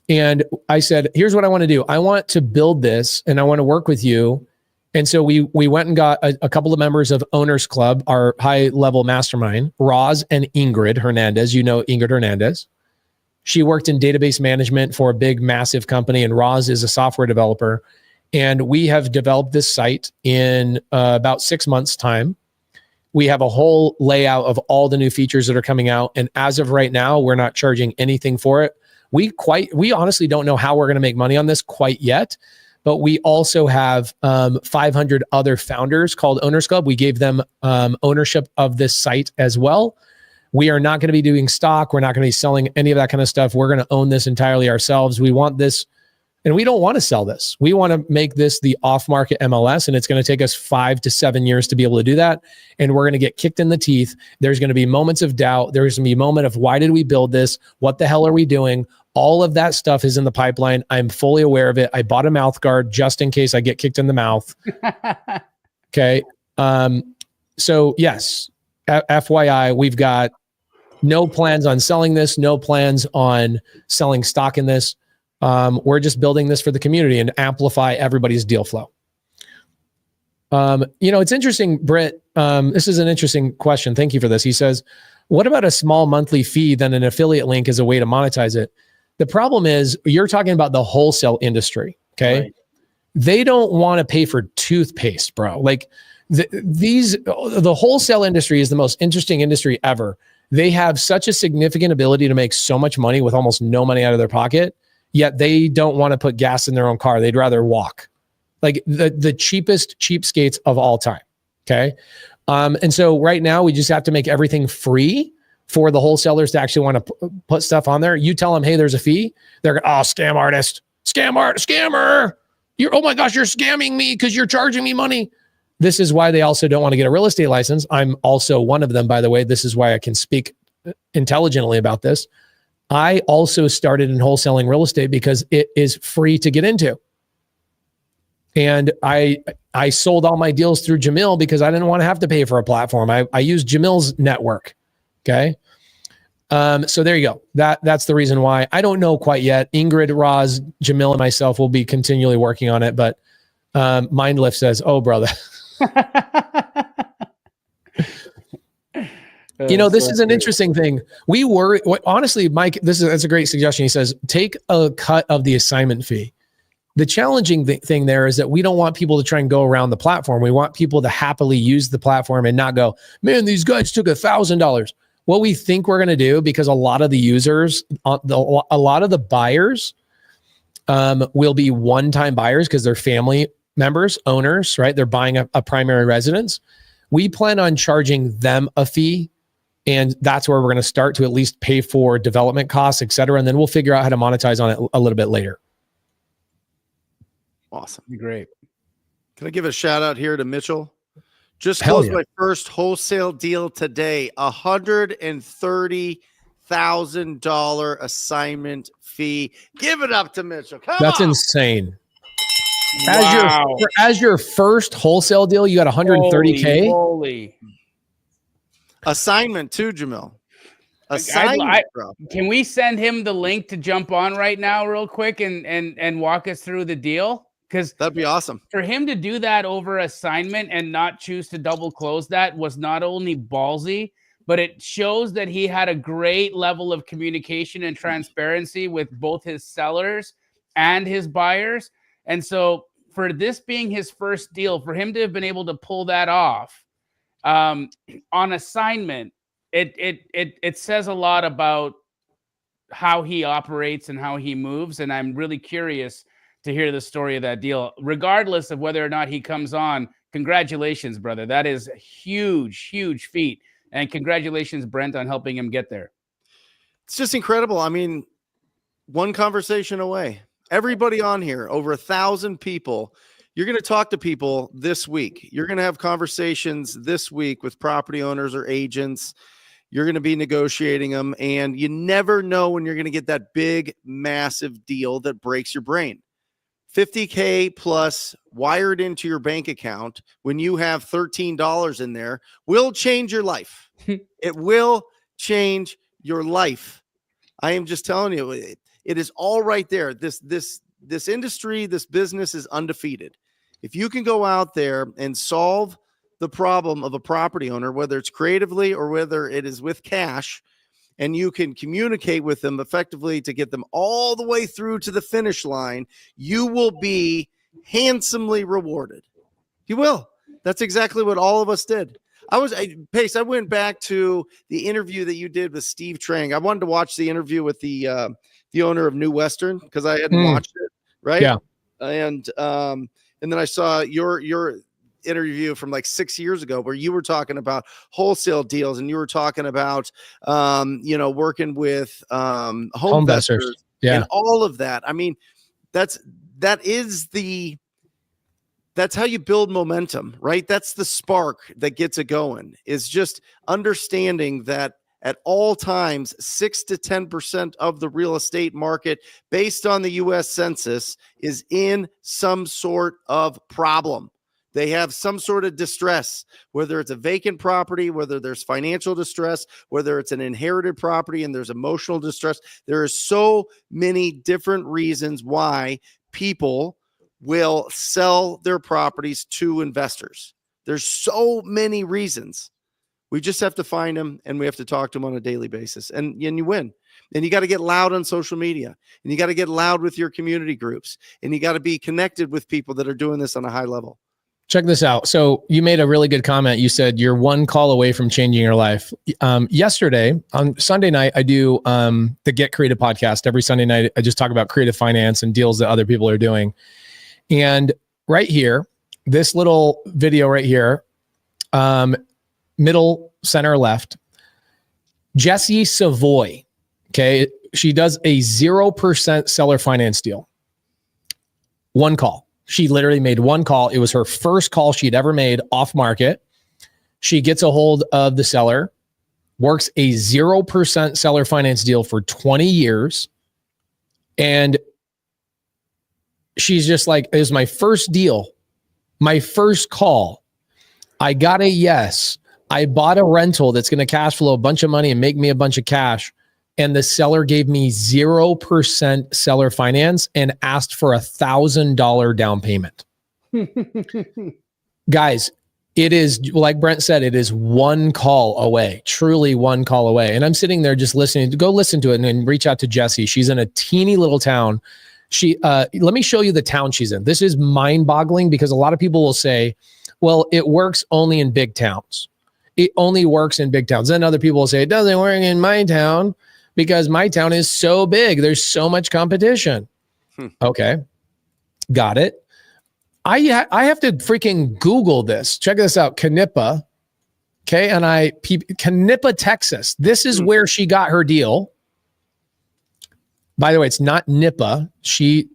and I said, here's what I want to do. I want to build this and I want to work with you. And so we went and got a couple of members of Owners Club, our high level mastermind, Roz and Ingrid Hernandez. You know Ingrid Hernandez. She worked in database management for a big, massive company, and Roz is a software developer. And we have developed this site in about 6 months' time. We have a whole layout of all the new features that are coming out. And as of right now, we're not charging anything for it. We honestly don't know how we're going to make money on this quite yet. But we also have 500 other founders called Owners Club. We gave them ownership of this site as well. We are not going to be doing stock. We're not going to be selling any of that kind of stuff. We're going to own this entirely ourselves. We want this. And we don't want to sell this. We want to make this the off-market MLS, and it's going to take us 5 to 7 years to be able to do that. And we're going to get kicked in the teeth. There's going to be moments of doubt. There's going to be a moment of, why did we build this? What the hell are we doing? All of that stuff is in the pipeline. I'm fully aware of it. I bought a mouth guard just in case I get kicked in the mouth. Okay. So yes, FYI, we've got no plans on selling this, no plans on selling stock in this. We're just building this for the community and amplify everybody's deal flow. It's interesting, Brent. This is an interesting question. Thank you for this. He says, What about a small monthly fee, then an affiliate link as a way to monetize it? The problem is you're talking about the wholesale industry. Okay. Right. They don't want to pay for toothpaste, bro. Like the wholesale industry is the most interesting industry ever. They have such a significant ability to make so much money with almost no money out of their pocket, yet they don't want to put gas in their own car. They'd rather walk. Like the cheapest cheapskates of all time. Okay. And so right now we just have to make everything free for the wholesalers to actually want to put stuff on there. You tell them, hey, there's a fee. They're going, oh, scam artist, scammer. Oh my gosh, you're scamming me because you're charging me money. This is why they also don't want to get a real estate license. I'm also one of them, by the way. This is why I can speak intelligently about this. I also started in wholesaling real estate because it is free to get into. And I sold all my deals through Jamil because I didn't want to have to pay for a platform. I used Jamil's network. Okay. So there you go. That's the reason why. I don't know quite yet. Ingrid, Roz, Jamil, and myself will be continually working on it. But Mindlift says, oh, brother. This is an interesting thing. Honestly, Mike, that's a great suggestion. He says, take a cut of the assignment fee. The challenging thing there is that we don't want people to try and go around the platform. We want people to happily use the platform and not go, man, these guys took $1,000. What we think we're going to do, because a lot of the users, a lot of the buyers will be one-time buyers because they're family members, owners, right? They're buying a primary residence. We plan on charging them a fee, and that's where we're going to start to at least pay for development costs, et cetera. And then we'll figure out how to monetize on it a little bit later. Awesome. Great. Can I give a shout out here to Mitchell? Just Hell closed yeah. my first wholesale deal today. $130,000 assignment fee. Give it up to Mitchell. Come That's on. insane. Wow. As your first wholesale deal, you got 130K. Holy. Assignment too, Jamil. Assignment, bro. Can we send him the link to jump on right now real quick and walk us through the deal? Because That'd be awesome. for him to do that over assignment and not choose to double close that was not only ballsy, but it shows that he had a great level of communication and transparency with both his sellers and his buyers. And so for this being his first deal, for him to have been able to pull that off on assignment, it says a lot about how he operates and how he moves. And I'm really curious to hear the story of that deal, regardless of whether or not he comes on. Congratulations, brother. That is a huge, huge feat. And congratulations, Brent, on helping him get there. It's just incredible. I mean, one conversation away. Everybody on here, over 1,000 people. You're going to talk to people this week. You're going to have conversations this week with property owners or agents. You're going to be negotiating them, and you never know when you're going to get that big, massive deal that breaks your brain. $50K plus wired into your bank account when you have $13 in there will change your life. It will change your life. I am just telling you, it is all right there. This industry, this business is undefeated. If you can go out there and solve the problem of a property owner, whether it's creatively or whether it is with cash, and you can communicate with them effectively to get them all the way through to the finish line, you will be handsomely rewarded. You will. That's exactly what all of us did. Pace, I went back to the interview that you did with Steve Trang. I wanted to watch the interview with the owner of New Western because I hadn't watched it, right? Yeah. And then I saw your interview from like 6 years ago where you were talking about wholesale deals and you were talking about working with home investors and all of that. I mean, that's how you build momentum, right? That's the spark that gets it going, is just understanding that at all times, 6 to 10% of the real estate market based on the US Census is in some sort of problem. They have some sort of distress, whether it's a vacant property, whether there's financial distress, whether it's an inherited property and there's emotional distress. There are so many different reasons why people will sell their properties to investors. There's so many reasons. We just have to find them, and we have to talk to them on a daily basis, and you win. And you got to get loud on social media, and you got to get loud with your community groups, and you got to be connected with people that are doing this on a high level. Check this out. So you made a really good comment. You said you're one call away from changing your life. Yesterday on Sunday night, I do the Get Creative podcast. Every Sunday night, I just talk about creative finance and deals that other people are doing. And right here, this little video right here, middle center left, Jessie Savoy. Okay. She does a 0% seller finance deal. One call. She literally made one call. It was her first call she'd ever made off market. She gets a hold of the seller, works a 0% seller finance deal for 20 years. And she's just like, it was my first deal, my first call. I got a yes. I bought a rental that's going to cash flow a bunch of money and make me a bunch of cash. And the seller gave me 0% seller finance and asked for $1,000 down payment. Guys, it is, like Brent said, it is one call away, truly one call away. And I'm sitting there just listening. Go listen to it and then reach out to Jessie. She's in a teeny little town. Let me show you the town she's in. This is mind-boggling because a lot of people will say, well, it works only in big towns. It only works in big towns. Then other people will say, it doesn't work in my town because my town is so big. There's so much competition. Okay. Got it. I have to freaking Google this. Check this out. Canepa. Okay. And Canepa, Texas. This is where she got her deal. By the way, it's not Nippa. She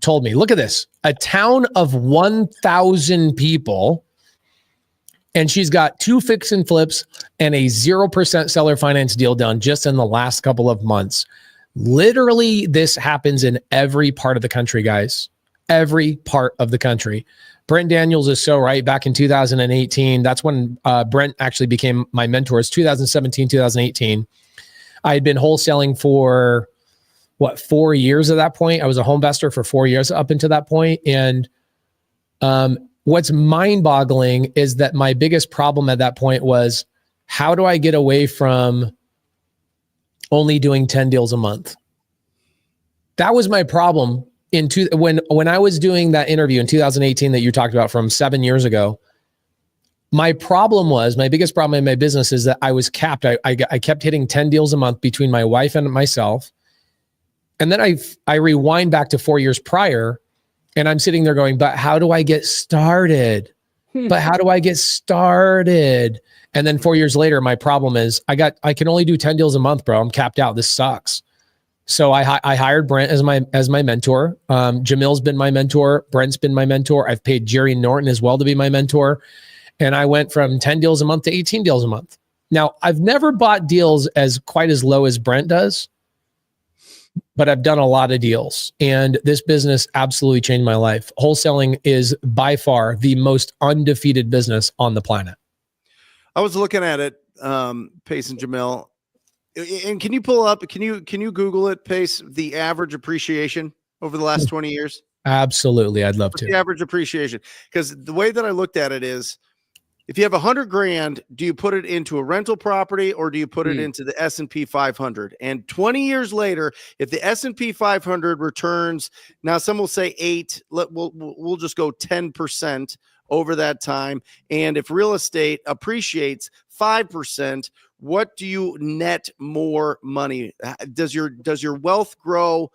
told me, look at this, a town of 1,000 people. And she's got 2 fix and flips and a 0% seller finance deal done just in the last couple of months. Literally, this happens in every part of the country, guys. Every part of the country. Brent Daniels is so right. Back in 2018, that's when Brent actually became my mentor. It's 2017, 2018. I had been wholesaling for 4 years at that point. I was a home investor for 4 years up until that point. And what's mind-boggling is that my biggest problem at that point was, how do I get away from only doing 10 deals a month? That was my problem when I was doing that interview in 2018 that you talked about from 7 years ago. My biggest problem in my business is that I was capped. I kept hitting 10 deals a month between my wife and myself. And then I rewind back to 4 years prior, and I'm sitting there going, but how do I get started? But how do I get started? And then 4 years later, my problem is I can only do 10 deals a month, bro. I'm capped out. This sucks. So I hired Brent as my mentor. Jamil's been my mentor. Brent's been my mentor. I've paid Jerry Norton as well to be my mentor. And I went from 10 deals a month to 18 deals a month. Now, I've never bought deals quite as low as Brent does, but I've done a lot of deals, and this business absolutely changed my life. Wholesaling is by far the most undefeated business on the planet. I was looking at it, Pace and Jamil, and can you pull up? Can you Google it, Pace? The average appreciation over the last 20 years. Absolutely, I'd love to. The average appreciation, because the way that I looked at it is, if you have $100,000, do you put it into a rental property or do you put it into the S&P 500? And 20 years later, if the S&P 500 returns, now some will say 8, we'll just go 10% over that time. And if real estate appreciates 5%, what do you net more money? Does your wealth grow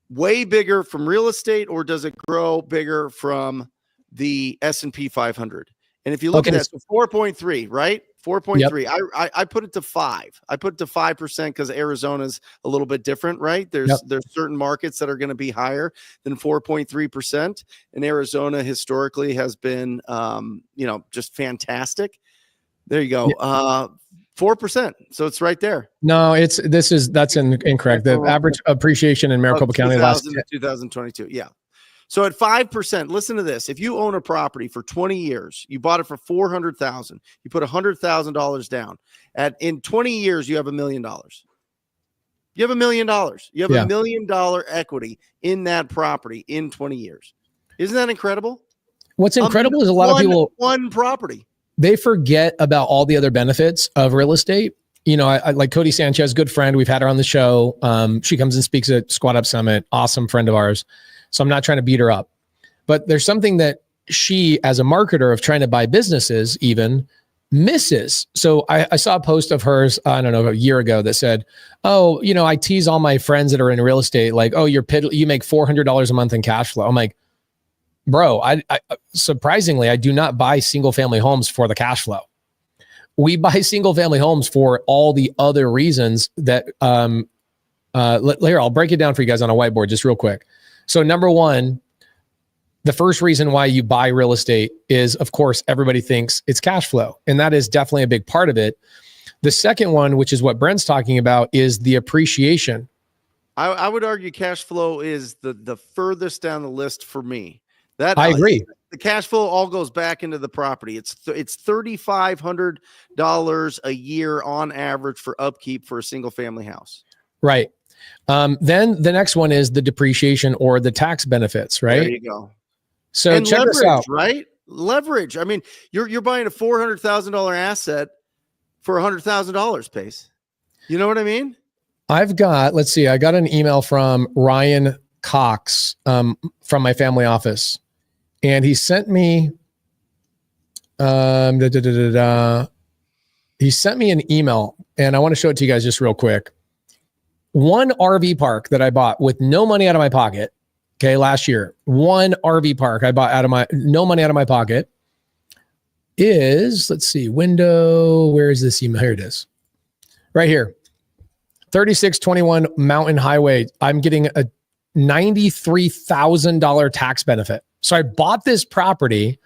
way bigger from real estate, or does it grow bigger from the S&P 500? And if you look at that, so 4.3, right? 4.3. Yep. I put it to 5. I put it to 5% because Arizona's a little bit different, right? There's certain markets that are going to be higher than 4.3%. And Arizona historically has been, just fantastic. There you go. 4%. So it's right there. No, that's incorrect. The average appreciation in Maricopa County last 2022. Yeah. So at 5%, listen to this. If you own a property for 20 years, you bought it for $400,000, you put $100,000 down. In 20 years, you have $1 million. You have $1 million. You have $1 million equity in that property in 20 years. Isn't that incredible? What's incredible is a lot of people. One property. they forget about all the other benefits of real estate. You know, I like Cody Sanchez, good friend. We've had her on the show. She comes and speaks at Squad Up Summit. Awesome friend of ours. So I'm not trying to beat her up, but there's something that she, as a marketer of trying to buy businesses, even misses. So I saw a post of hers, I don't know, a year ago that said, oh, you know, I tease all my friends that are in real estate, like, oh, you make $400 a month in cash flow. I'm like, bro, I surprisingly, I do not buy single family homes for the cash flow. We buy single family homes for all the other reasons that, here, I'll break it down for you guys on a whiteboard just real quick. So number one, the first reason why you buy real estate is, of course, everybody thinks it's cash flow. And that is definitely a big part of it. The second one, which is what Brent's talking about, is the appreciation. I would argue cash flow is the furthest down the list for me. That I agree. The cash flow all goes back into the property. It's $3,500 a year on average for upkeep for a single family house. Right. Then the next one is the depreciation or the tax benefits, right? There you go. So and check this out. Right? Leverage. I mean, you're buying a $400,000 asset for $100,000 Pace. You know what I mean? I got an email from Ryan Cox from my family office. And he sent me he sent me an email, and I want to show it to you guys just real quick. One RV park that I bought with no money out of my pocket. Okay, last year, one RV park I bought no money out of my pocket is, let's see, window, where is this email? Here it is. Right here. 3621 Mountain Highway. I'm getting a $93,000 tax benefit. So I bought this property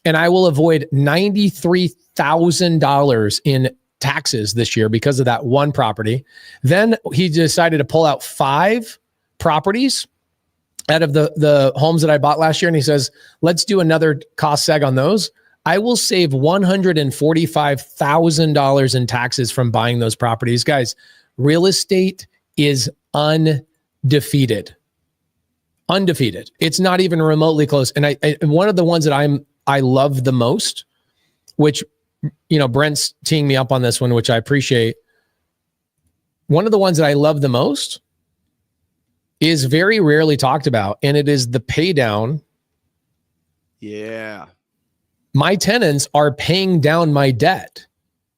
and I will avoid $93,000 in taxes this year because of that one property. Then he decided to pull out 5 properties out of the homes that I bought last year. And he says, let's do another cost seg on those. I will save $145,000 in taxes from buying those properties. Guys, real estate is undefeated. Undefeated. It's not even remotely close. And one of the ones that I love the most, which, you know, Brent's teeing me up on this one, which I appreciate. One of the ones that I love the most is very rarely talked about, and it is the pay down. Yeah. My tenants are paying down my debt.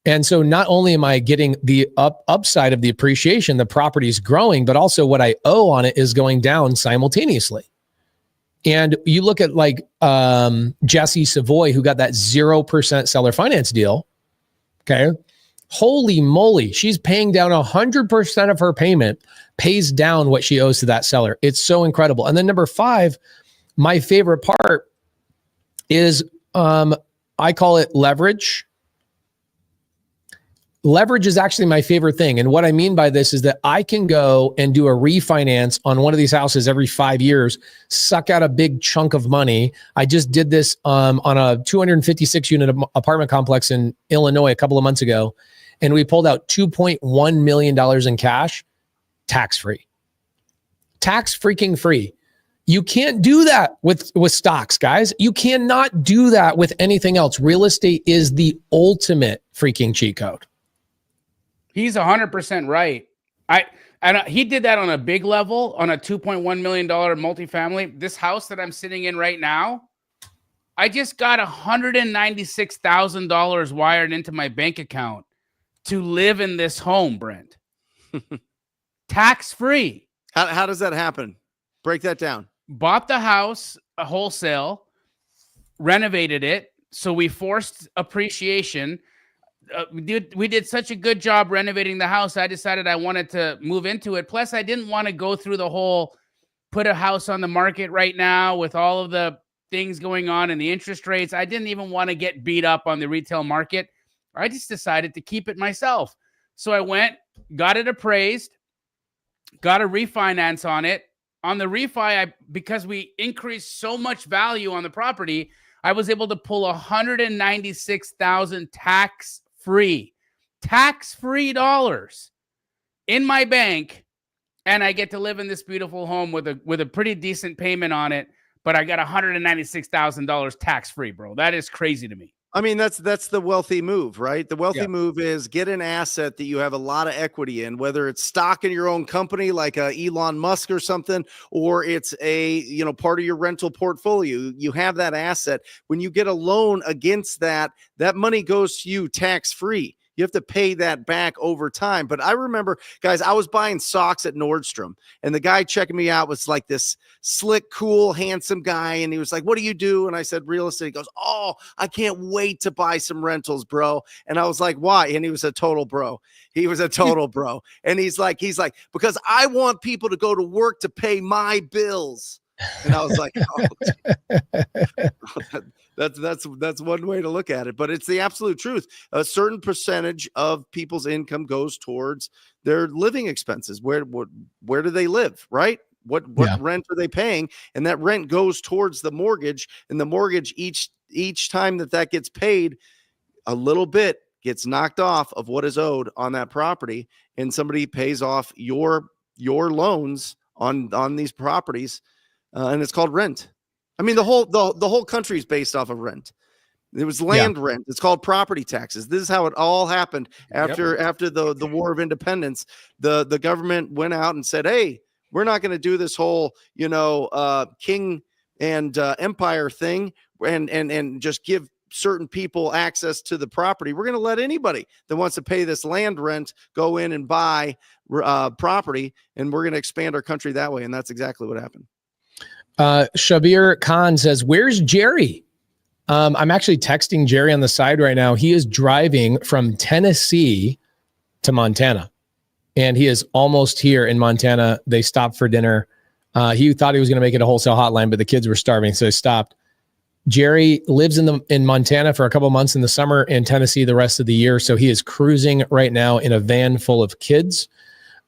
And so not only am I getting the upside of the appreciation, the property's growing, but also what I owe on it is going down simultaneously. And you look at like Jesse Savoy, who got that 0% seller finance deal. Okay. Holy moly. She's paying down 100% of her payment, pays down what she owes to that seller. It's so incredible. And then number 5, my favorite part is I call it leverage. Leverage is actually my favorite thing. And what I mean by this is that I can go and do a refinance on one of these houses every 5 years, suck out a big chunk of money. I just did this on a 256 unit apartment complex in Illinois a couple of months ago. And we pulled out $2.1 million in cash, tax-free. Tax freaking free. You can't do that with stocks, guys. You cannot do that with anything else. Real estate is the ultimate freaking cheat code. He's 100% right. He did that on a big level, on a $2.1 million multifamily. This house that I'm sitting in right now, I just got $196,000 wired into my bank account to live in this home, Brent. Tax-free. How does that happen? Break that down. Bought the house, a wholesale, renovated it. So we forced appreciation. We did such a good job renovating the house. I decided I wanted to move into it. Plus, I didn't want to go through the whole put a house on the market right now with all of the things going on and the interest rates. I didn't even want to get beat up on the retail market. I just decided to keep it myself. So I went, got it appraised, got a refinance on it. On the refi, because we increased so much value on the property, I was able to pull $196,000 tax-free dollars in my bank, and I get to live in this beautiful home with a pretty decent payment on it. But I got $196,000 tax-free, bro. That is crazy to me. I mean, that's the wealthy move, right? The wealthy Yeah. move is get an asset that you have a lot of equity in, whether it's stock in your own company, like Elon Musk or something, or it's part of your rental portfolio. You have that asset. When you get a loan against that, that money goes to you tax free. You have to pay that back over time. But I remember, guys, I was buying socks at Nordstrom, and the guy checking me out was like this slick, cool, handsome guy. And he was like, "What do you do?" And I said, "Real estate." He goes, "Oh, I can't wait to buy some rentals, bro." And I was like, "Why?" And he was a total bro. He was a total bro. And he's like, "Because I want people to go to work to pay my bills." And I was like, "Oh, that's one way to look at it, but it's the absolute truth. A certain percentage of people's income goes towards their living expenses. Where do they live, right? What rent are they paying? And that rent goes towards the mortgage, and the mortgage each time that gets paid, a little bit gets knocked off of what is owed on that property, and somebody pays off your loans on these properties, and it's called rent. I mean, the whole country is based off of rent. It was land rent. It's called property taxes. This is how it all happened after the War of Independence. The government went out and said, "Hey, we're not going to do this whole king and empire thing and just give certain people access to the property. We're going to let anybody that wants to pay this land rent go in and buy property, and we're going to expand our country that way." And that's exactly what happened. Shabir Khan says, "Where's Jerry?" I'm actually texting Jerry on the side right now. He is driving from Tennessee to Montana, and he is almost here in Montana. They stopped for dinner. He thought he was going to make it a wholesale hotline, but the kids were starving, so he stopped. Jerry lives in Montana for a couple months in the summer, and Tennessee the rest of the year. So he is cruising right now in a van full of kids.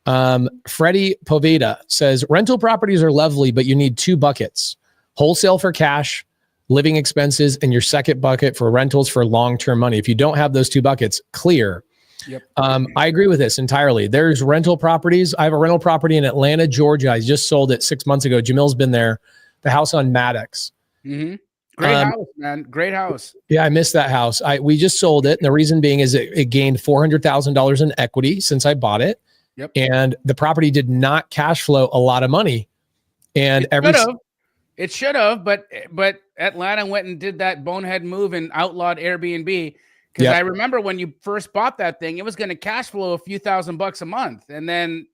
Freddie Poveda says, "Rental properties are lovely, but you need two buckets: wholesale for cash, living expenses, and your second bucket for rentals for long-term money. If you don't have those two buckets clear." Yep. I agree with this entirely. There's rental properties. I have a rental property in Atlanta, Georgia. I just sold it 6 months ago. Jamil's been there. The house on Maddox. Mm-hmm. Great house, man. Great house. Yeah, I missed that house. We just sold it. And the reason being is it gained $400,000 in equity since I bought it. Yep. And the property did not cash flow a lot of money. And it should have, but Atlanta went and did that bonehead move and outlawed Airbnb. Because I remember when you first bought that thing, it was going to cash flow a few $1,000s a month, and then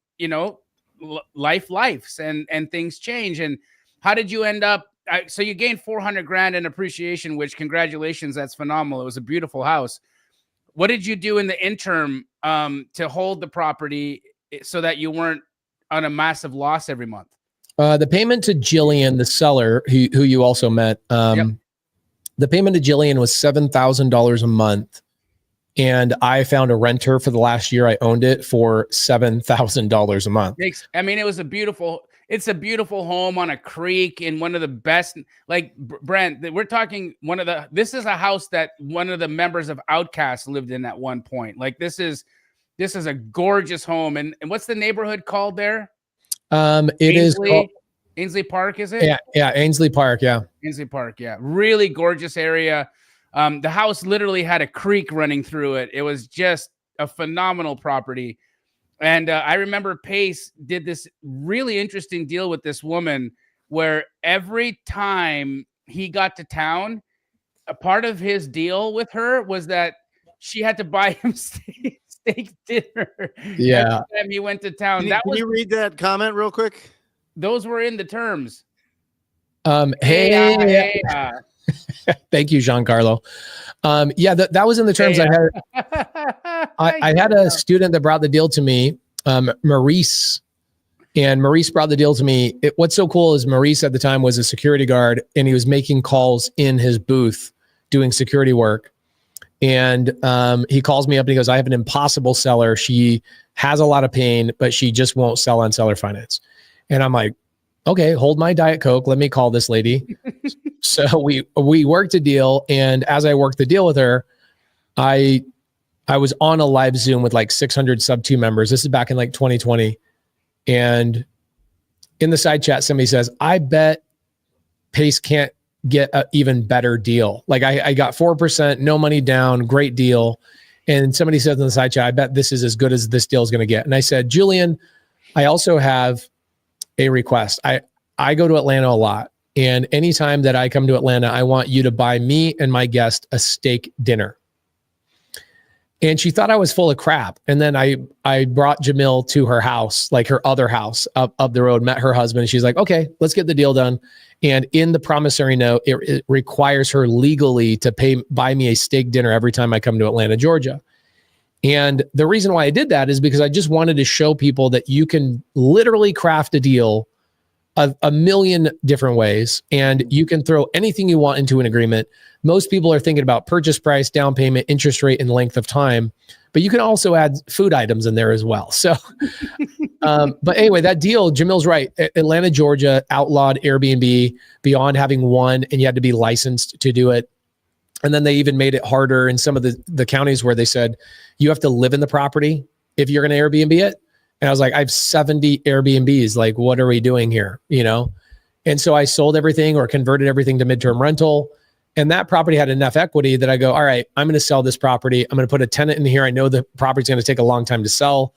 lifes and things change. And how did you end up? So you gained $400,000 in appreciation, which congratulations, that's phenomenal. It was a beautiful house. What did you do in the interim to hold the property so that you weren't on a massive loss every month? The payment to Jillian, the seller, who you also met, the payment to Jillian was $7,000 a month. And I found a renter for the last year I owned it for $7,000 a month. I mean, it's a beautiful home on a creek in one of the best, like Brent, we're talking this is a house that one of the members of Outkast lived in at one point. Like this is a gorgeous home. And what's the neighborhood called there? It is called Ainsley Park, is it? Yeah, Ainsley Park, yeah. Ainsley Park, yeah. Really gorgeous area. The house literally had a creek running through it. It was just a phenomenal property. And I remember Pace did this really interesting deal with this woman where every time he got to town, a part of his deal with her was that she had to buy him steak dinner. Yeah. Every time he went to town. Can you read that comment real quick? Those were in the terms. Hey. Thank you, Giancarlo. That was in the terms. I had a student that brought the deal to me, Maurice, and Maurice brought the deal to me. What's so cool is Maurice at the time was a security guard, and he was making calls in his booth doing security work. And he calls me up and he goes, "I have an impossible seller. She has a lot of pain, but she just won't sell on seller finance." And I'm like, "Okay, hold my Diet Coke. Let me call this lady." So we worked a deal. And as I worked the deal with her, I was on a live Zoom with like 600 Subto members. This is back in like 2020. And in the side chat, somebody says, "I bet Pace can't get an even better deal. Like I got 4%, no money down, great deal. And somebody says in the side chat, I bet this is as good as this deal is going to get. And I said, Julian, I also have a request. I go to Atlanta a lot. And anytime that I come to Atlanta, I want you to buy me and my guest a steak dinner. And she thought I was full of crap. And then I brought Jamil to her house, like her other house up the road, met her husband. And she's like, okay, let's get the deal done. And in the promissory note, it requires her legally to buy me a steak dinner every time I come to Atlanta, Georgia. And the reason why I did that is because I just wanted to show people that you can literally craft a deal a million different ways, and you can throw anything you want into an agreement. Most people are thinking about purchase price, down payment, interest rate, and length of time, but you can also add food items in there as well. So, but anyway, that deal, Jamil's right. Atlanta, Georgia outlawed Airbnb beyond having one, and you had to be licensed to do it. And then they even made it harder in some of the counties where they said you have to live in the property if you're going to Airbnb it. And I was like, I have 70 Airbnbs. Like, what are we doing here? You know? And so I sold everything or converted everything to midterm rental. And that property had enough equity that I go, all right, I'm going to sell this property. I'm going to put a tenant in here. I know the property's going to take a long time to sell.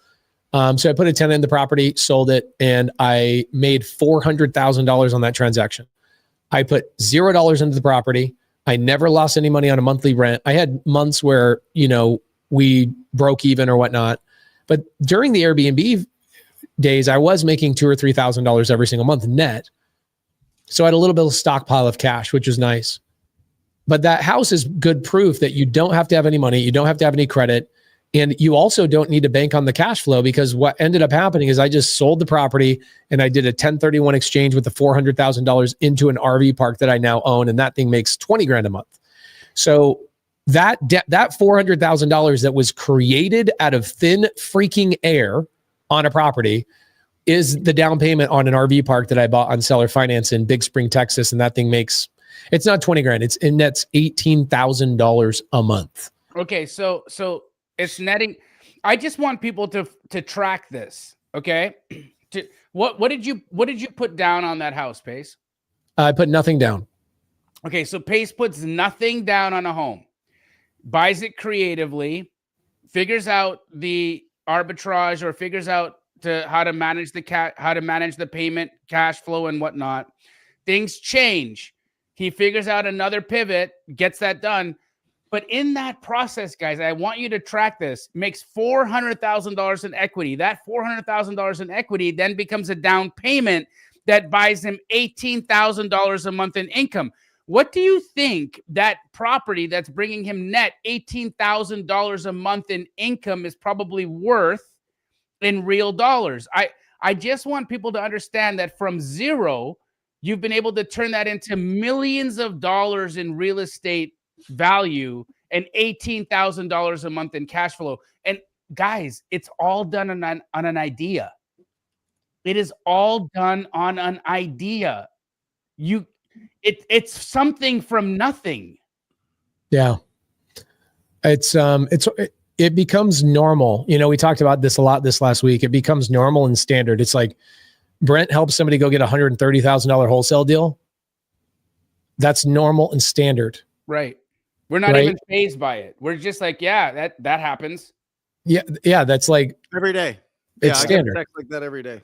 So I put a tenant in the property, sold it, and I made $400,000 on that transaction. I put $0 into the property. I never lost any money on a monthly rent. I had months where, we broke even or whatnot. But during the Airbnb days, I was making $2,000 or $3,000 every single month net. So I had a little bit of stockpile of cash, which was nice. But that house is good proof that you don't have to have any money. You don't have to have any credit. And you also don't need to bank on the cash flow, because what ended up happening is I just sold the property and I did a 1031 exchange with the $400,000 into an RV park that I now own. And that thing makes $20,000 a month. So that $400,000 that was created out of thin freaking air on a property is the down payment on an RV park that I bought on seller finance in Big Spring, Texas. And that thing makes, it's not $20,000. That's $18,000 a month. Okay. So it's netting. I just want people to track this. Okay. What did you put down on that house, Pace? I put nothing down. Okay. So Pace puts nothing down on a home, buys it creatively, figures out the arbitrage, or figures out how to manage the payment, cash flow, and whatnot. Things change. He figures out another pivot, gets that done. But in that process, guys, I want you to track this. Makes $400,000 in equity. That $400,000 in equity then becomes a down payment that buys him $18,000 a month in income. What do you think that property that's bringing him net $18,000 a month in income is probably worth in real dollars? I just want people to understand that from zero, you've been able to turn that into millions of dollars in real estate value and $18,000 a month in cash flow. And guys, it's all done on an idea. It is all done on an idea. It's something from nothing. Yeah. It becomes normal. We talked about this a lot this last week. It becomes normal and standard. It's like Brent helps somebody go get a $130,000 wholesale deal. That's normal and standard. Right. We're not even fazed by it. We're just like, yeah, that happens. Yeah. That's like every day. It's standard. I get a text like that every day.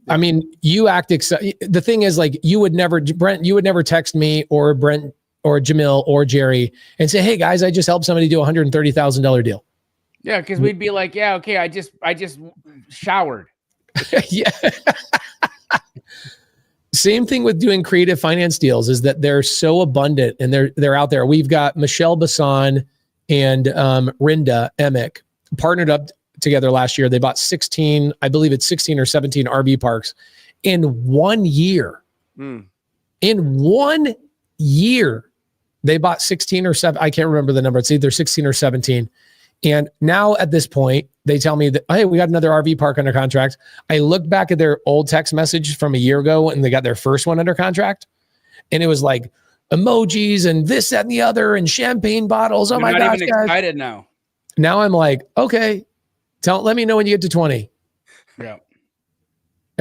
I mean, you act the thing is, like, Brent, you would never text me or Brent or Jamil or Jerry and say, hey guys, I just helped somebody do a $130,000 deal. Yeah. Cause we'd be like, yeah, okay. I just showered. Yeah. Same thing with doing creative finance deals, is that they're so abundant and they're out there. We've got Michelle Bassan and Rinda Emick partnered up together last year. They bought 16 or 17 RV parks in 1 year. In 1 year, they bought 16 or 7. I can't remember the number. It's either 16 or 17. And now at this point, they tell me that, hey, we got another RV park under contract. I looked back at their old text message from a year ago and they got their first one under contract. And it was like emojis and this, that, and the other, and champagne bottles. Oh my gosh, guys. Excited now. Now I'm like, okay, let me know when you get to 20. Yeah.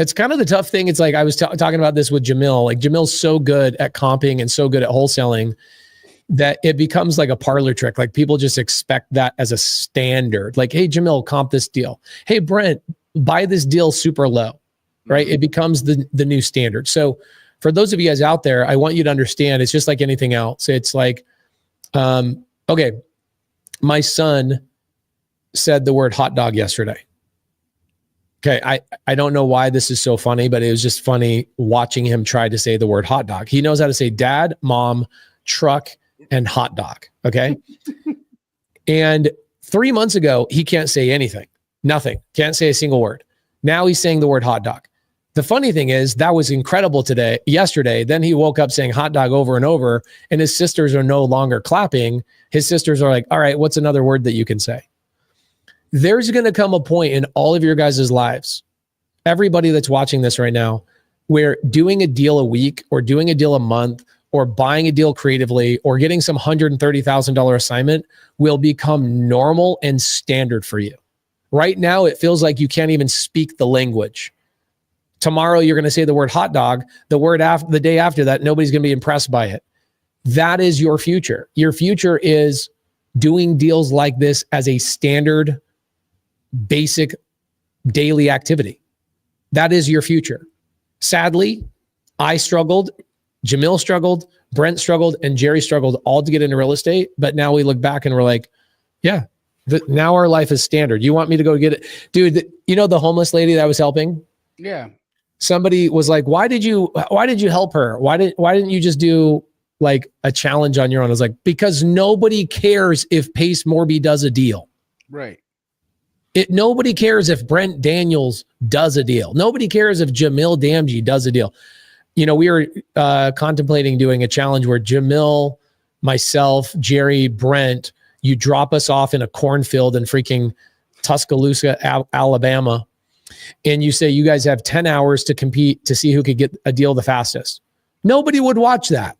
It's kind of the tough thing. It's like I was talking about this with Jamil. Like Jamil's so good at comping and so good at wholesaling that it becomes like a parlor trick. Like people just expect that as a standard. Like, hey, Jamil, comp this deal. Hey, Brent, buy this deal super low, right? It becomes the new standard. So for those of you guys out there, I want you to understand it's just like anything else. It's like, okay, my son said the word hot dog yesterday. Okay, I don't know why this is so funny, but it was just funny watching him try to say the word hot dog. He knows how to say dad, mom, truck, and hot dog. Okay. And 3 months ago, he can't say anything, nothing, can't say a single word. Now he's saying the word hot dog. The funny thing is that was incredible yesterday. Then he woke up saying hot dog over and over, and his sisters are no longer clapping. His sisters are like, all right, what's another word that you can say? There's going to come a point in all of your guys' lives, everybody that's watching this right now, where doing a deal a week or doing a deal a month or buying a deal creatively or getting some $130,000 assignment will become normal and standard for you. Right now, it feels like you can't even speak the language. Tomorrow, you're going to say the word hot dog. The day after that, nobody's going to be impressed by it. That is your future. Your future is doing deals like this as a standard, basic daily activity. That is your future. Sadly, I struggled, Jamil struggled, Brent struggled, and Jerry struggled all to get into real estate. But now we look back and we're like, yeah, now our life is standard. You want me to go get it? Dude, you know the homeless lady that I was helping? Yeah. Somebody was like, why did you help her? Why didn't you just do like a challenge on your own? I was like, because nobody cares if Pace Morby does a deal. Right. Nobody cares if Brent Daniels does a deal. Nobody cares if Jamil Damji does a deal. You know, we were contemplating doing a challenge where Jamil, myself, Jerry, Brent, you drop us off in a cornfield in freaking Tuscaloosa, Alabama, and you say you guys have 10 hours to compete to see who could get a deal the fastest. Nobody would watch that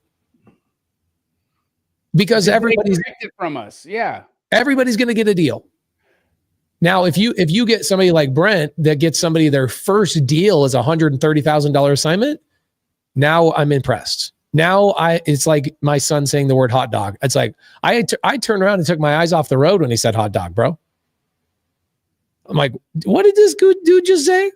because everybody's from us. Yeah. Everybody's going to get a deal. Now, if you get somebody like Brent that gets somebody their first deal is $130,000 assignment, now I'm impressed. Now it's like my son saying the word hot dog. It's like I turned around and took my eyes off the road when he said hot dog, bro. I'm like, what did this good dude just say?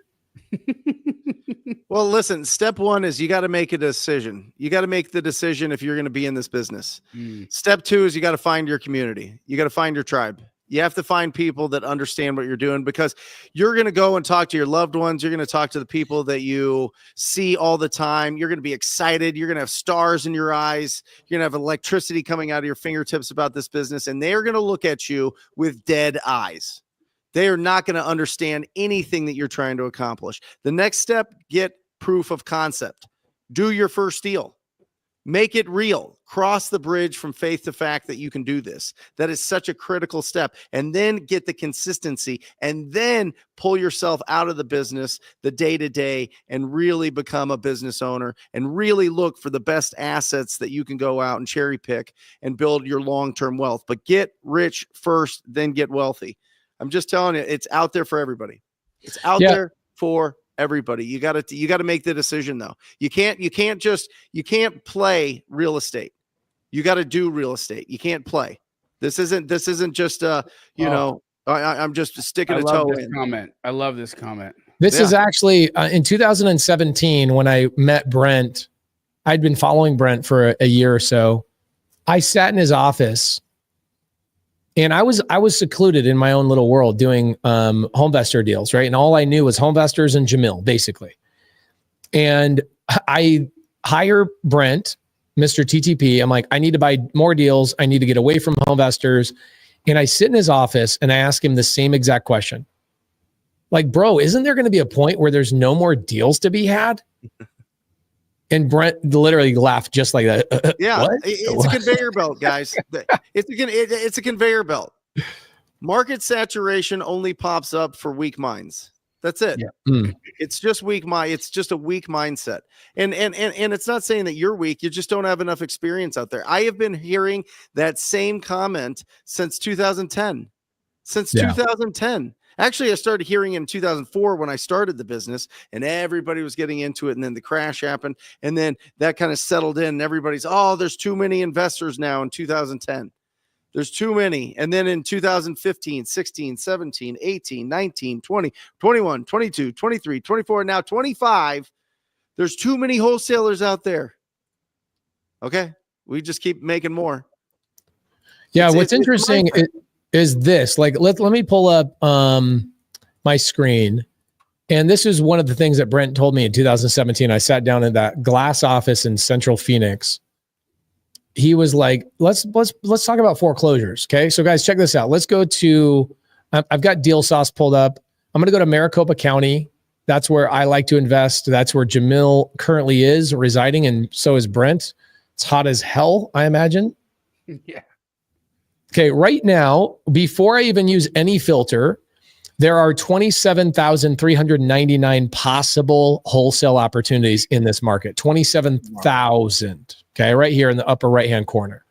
Well, listen, step one is you got to make a decision. You got to make the decision if you're going to be in this business. Step two is you got to find your community. You got to find your tribe. You have to find people that understand what you're doing, because you're going to go and talk to your loved ones. You're going to talk to the people that you see all the time. You're going to be excited. You're going to have stars in your eyes. You're going to have electricity coming out of your fingertips about this business, and they're going to look at you with dead eyes. They are not going to understand anything that you're trying to accomplish. The next step, get proof of concept. Do your first deal. Make it real. Cross the bridge from faith to fact that you can do this. That is such a critical step. And then get the consistency, and then pull yourself out of the business, the day-to-day, and really become a business owner and really look for the best assets that you can go out and cherry pick and build your long-term wealth. But get rich first, then get wealthy. I'm just telling you, it's out there for everybody. It's out there for everybody. You got to make the decision though. You can't play real estate. You got to do real estate. You can't play. This isn't just I'm just sticking a toe in. I love this comment. This is actually in 2017 when I met Brent. I'd been following Brent for a year or so. I sat in his office. And I was secluded in my own little world doing homevestor deals, right? And all I knew was homevestors and Jamil, basically. And I hire Brent, Mr. TTP. I'm like, I need to buy more deals. I need to get away from homevestors. And I sit in his office and I ask him the same exact question. Like, bro, isn't there going to be a point where there's no more deals to be had? And Brent literally laughed just like that. Yeah, what? It's a conveyor belt, guys. It's a conveyor belt. Market saturation only pops up for weak minds. That's it. Yeah. It's just weak mind. It's just a weak mindset. And it's not saying that you're weak. You just don't have enough experience out there. I have been hearing that same comment since 2010. Since 2010. Actually, I started hearing in 2004 when I started the business, and everybody was getting into it. And then the crash happened, and then that kind of settled in. And everybody's, oh, there's too many investors now in 2010. There's too many. And then in 2015, 16, 17, 18, 19, 20, 21, 22, 23, 24, and now 25. There's too many wholesalers out there. Okay. We just keep making more. Yeah. What's interesting is this, like, let me pull up my screen. And this is one of the things that Brent told me in 2017. I sat down in that glass office in Central Phoenix. He was like, let's talk about foreclosures. Okay. So guys, check this out. Let's go to, I've got Deal Sauce pulled up. I'm going to go to Maricopa County. That's where I like to invest. That's where Jamil currently is residing. And so is Brent. It's hot as hell, I imagine. Yeah. Okay. Right now, before I even use any filter, there are 27,399 possible wholesale opportunities in this market. 27,000. Okay, right here in the upper right-hand corner.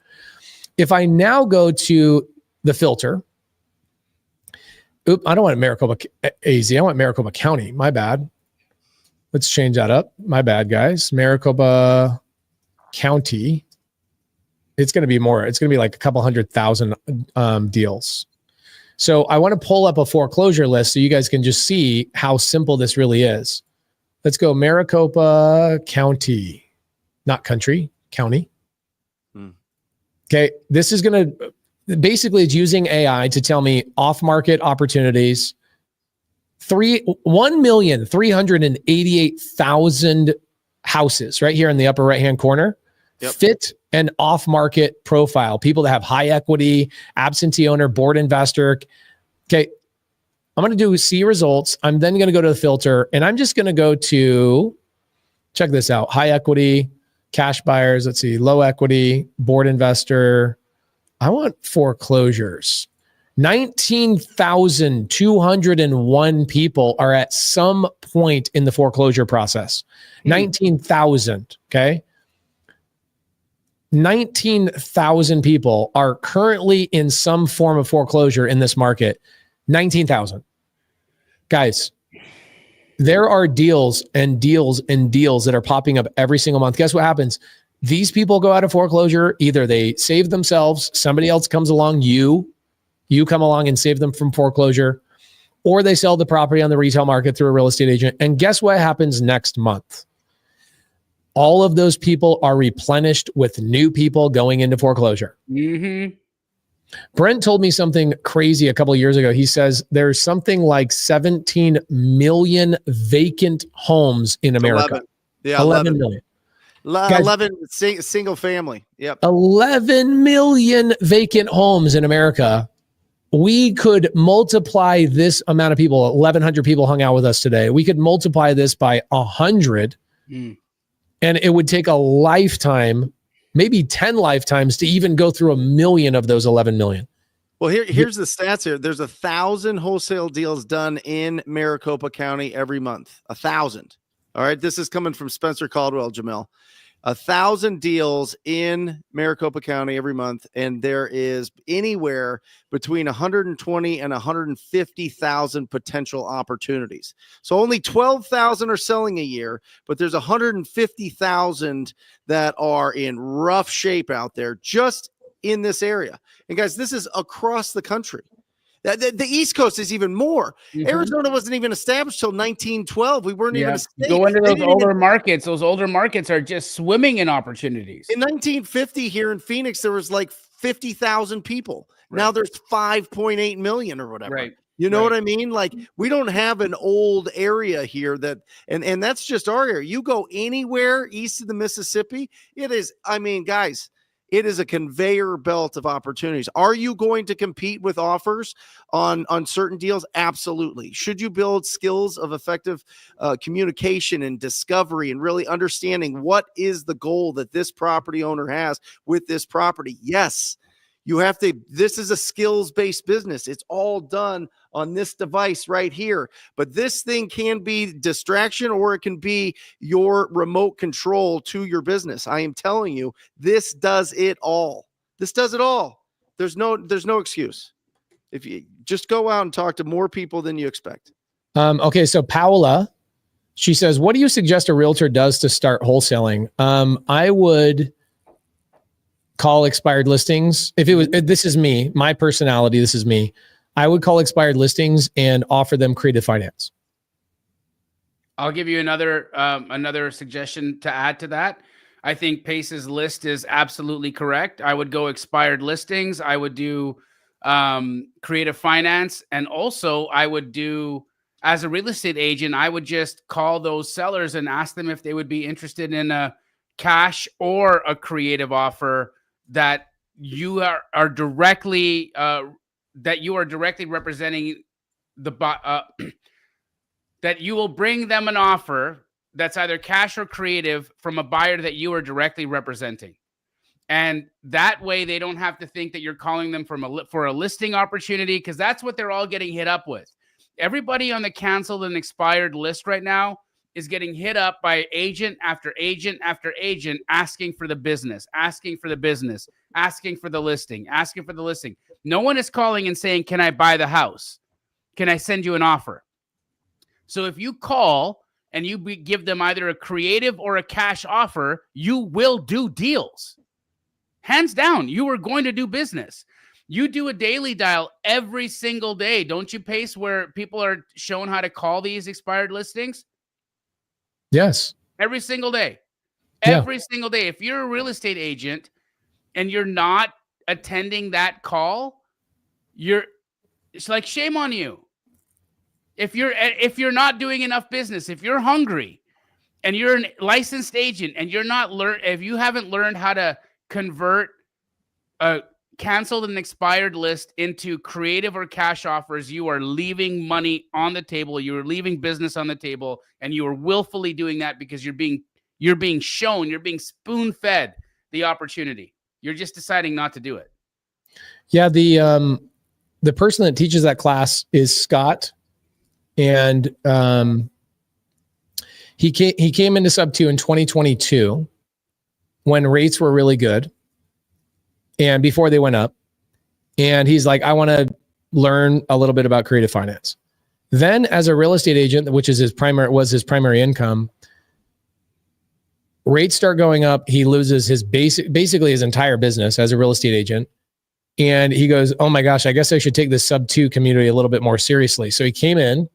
If I now go to the filter, I don't want Maricopa AZ. I want Maricopa County. My bad. Let's change that up. My bad, guys. Maricopa County. It's going to be more. It's going to be like a couple 100,000 deals. So I want to pull up a foreclosure list so you guys can just see how simple this really is. Let's go Maricopa County, not country, county. Okay. This is going to basically, it's using AI to tell me off-market opportunities. 1,388,000 houses right here in the upper right-hand corner. Yep. Fit an off-market profile. People that have high equity, absentee owner, board investor. Okay. I'm going to do see results. I'm then going to go to the filter, and I'm just going to go to, check this out, high equity, cash buyers. Let's see, low equity, board investor. I want foreclosures. 19,201 people are at some point in the foreclosure process. 19,000. Okay. 19,000 people are currently in some form of foreclosure in this market. 19,000. Guys, there are deals and deals and deals that are popping up every single month. Guess what happens? These people go out of foreclosure. Either they save themselves, somebody else comes along, you come along and save them from foreclosure, or they sell the property on the retail market through a real estate agent. And guess what happens next month? All of those people are replenished with new people going into foreclosure. Mm-hmm. Brent told me something crazy a couple of years ago. He says there's something like 17 million vacant homes in America. 11 million. 11 single family. Yep. 11 million vacant homes in America. We could multiply this amount of people. 1,100 people hung out with us today. We could multiply this by 100. And it would take a lifetime, maybe 10 lifetimes, to even go through 1 million of those 11 million. Well, here's the stats here. There's 1,000 wholesale deals done in Maricopa County every month. 1,000. All right. This is coming from Spencer Caldwell, Jamil. 1,000 deals in Maricopa County every month. And there is anywhere between 120 and 150,000 potential opportunities. So only 12,000 are selling a year, but there's 150,000 that are in rough shape out there just in this area. And guys, this is across the country. The East Coast is even more. Mm-hmm. Arizona wasn't even established till 1912. We weren't even a state. Go into those older markets. Those older markets are just swimming in opportunities. In 1950 here in Phoenix, there was like 50,000 people. Right. Now there's 5.8 million or whatever. Right. You know what I mean? Like, we don't have an old area here that, and that's just our area. You go anywhere east of the Mississippi, it is, I mean, guys, it is a conveyor belt of opportunities. Are you going to compete with offers on certain deals? Absolutely. Should you build skills of effective communication and discovery and really understanding what is the goal that this property owner has with this property? Yes. You have to, this is a skills-based business. It's all done on this device right here. But this thing can be distraction, or it can be your remote control to your business. I am telling you, this does it all. This does it all. There's no excuse. If you just go out and talk to more people than you expect. Okay, so Paola, she says, what do you suggest a realtor does to start wholesaling? I would call expired listings. This is me, my personality, this is me. I would call expired listings and offer them creative finance. I'll give you another suggestion to add to that. I think Pace's list is absolutely correct. I would go expired listings. I would do creative finance. And also I would do, as a real estate agent, I would just call those sellers and ask them if they would be interested in a cash or a creative offer that you are directly representing that you will bring them an offer that's either cash or creative from a buyer that you are directly representing. And that way they don't have to think that you're calling them for a listing opportunity, because that's what they're all getting hit up with. Everybody on the canceled and expired list right now is getting hit up by agent after agent after agent asking for the business, asking for the business, asking for the listing, asking for the listing. No one is calling and saying, can I buy the house? Can I send you an offer? So if you call and you give them either a creative or a cash offer, you will do deals. Hands down, you are going to do business. You do a daily dial every single day. Don't you, Pace, where people are shown how to call these expired listings? Yes. Every single day. Yeah. Every single day. If you're a real estate agent and you're not attending that call, it's like, shame on you. If you're not doing enough business, if you're hungry and you're a licensed agent and if you haven't learned how to convert a canceled and expired list into creative or cash offers, you are leaving money on the table. You are leaving business on the table, and you are willfully doing that because you're being shown, you're being spoon-fed the opportunity. You're just deciding not to do it. Yeah, the person that teaches that class is Scott, and he came into Subto in 2022 when rates were really good and before they went up. And he's like, I want to learn a little bit about creative finance. Then as a real estate agent, which is his primary income, rates start going up. He loses basically his entire business as a real estate agent. And he goes, oh my gosh, I guess I should take this Subto community a little bit more seriously. So he came in,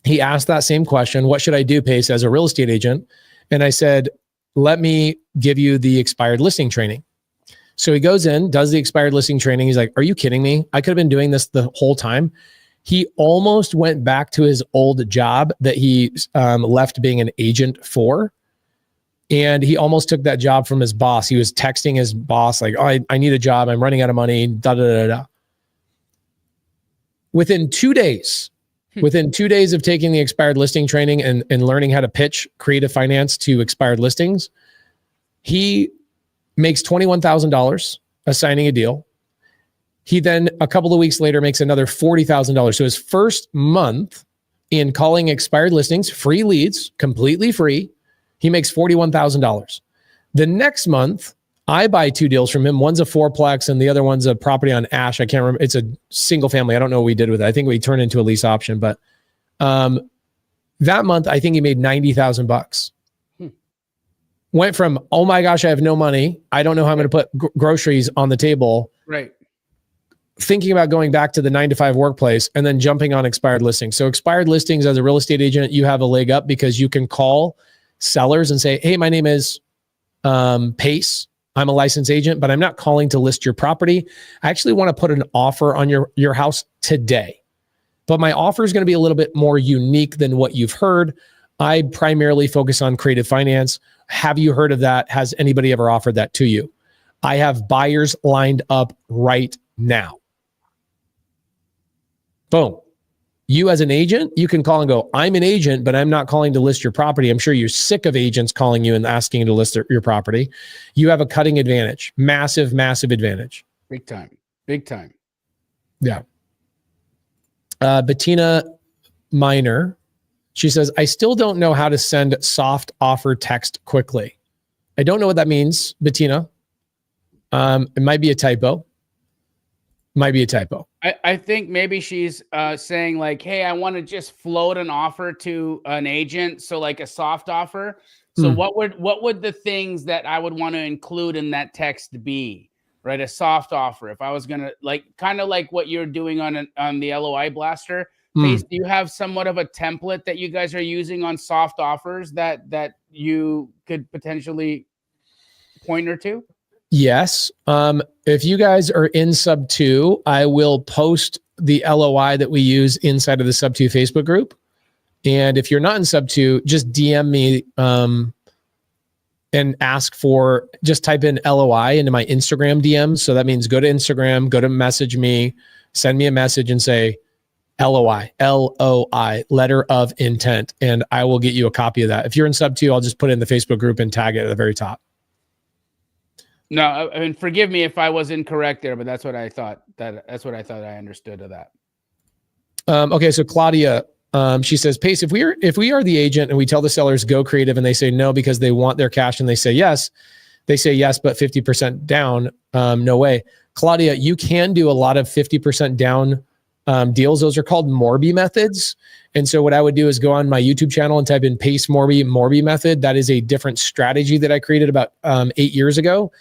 he asked that same question, what should I do, Pace, as a real estate agent? And I said, let me give you the expired listing training. So he goes in, does the expired listing training. He's like, are you kidding me? I could have been doing this the whole time. He almost went back to his old job that he left being an agent for. And he almost took that job from his boss. He was texting his boss like, oh, I need a job. I'm running out of money. Da, da, da, da. Within 2 days of taking the expired listing training and learning how to pitch creative finance to expired listings, he makes $21,000 assigning a deal. He then a couple of weeks later makes another $40,000. So his first month in calling expired listings, free leads, completely free, he makes $41,000. The next month, I buy 2 deals from him. One's a 4-plex and the other one's a property on Ash. I can't remember. It's a single family. I don't know what we did with it. I think we turned into a lease option, but that month, I think he made $90,000. Went from, oh my gosh, I have no money. I don't know how I'm going to put groceries on the table. Right. Thinking about going back to the 9-to-5 workplace and then jumping on expired listings. So expired listings as a real estate agent, you have a leg up because you can call sellers and say, hey, my name is Pace. I'm a licensed agent, but I'm not calling to list your property. I actually want to put an offer on your house today. But my offer is going to be a little bit more unique than what you've heard. I primarily focus on creative finance. Have you heard of that? Has anybody ever offered that to you? I have buyers lined up right now. Boom. You as an agent, you can call and go, I'm an agent, but I'm not calling to list your property. I'm sure you're sick of agents calling you and asking you to list your property. You have a cutting advantage. Massive, massive advantage. Big time. Big time. Yeah. Bettina Miner, she says, I still don't know how to send soft offer text quickly. I don't know what that means, Bettina. It might be a typo. Might be a typo. I think maybe she's saying like, hey, I want to just float an offer to an agent. So like a soft offer. So what would the things that I would want to include in that text be? Right. A soft offer. If I was going to like, kind of like what you're doing on the LOI blaster. Pace, do you have somewhat of a template that you guys are using on soft offers that you could potentially point her to? Yes. If you guys are in Subto, I will post the LOI that we use inside of the Subto Facebook group. And if you're not in Subto, just DM me and ask for, just type in LOI into my Instagram DMs. So that means go to Instagram, go to message me, send me a message and say LOI, LOI, letter of intent. And I will get you a copy of that. If you're in Subto, I'll just put it in the Facebook group and tag it at the very top. No, I mean, forgive me if I was incorrect there, but that's what I thought. That's what I thought I understood of that. Okay, so Claudia, she says, Pace, if we are the agent and we tell the sellers go creative and they say no because they want their cash and they say yes, but 50% down, no way. Claudia, you can do a lot of 50% down deals. Those are called Morby methods. And so what I would do is go on my YouTube channel and type in Pace Morby method. That is a different strategy that I created about 8 years ago,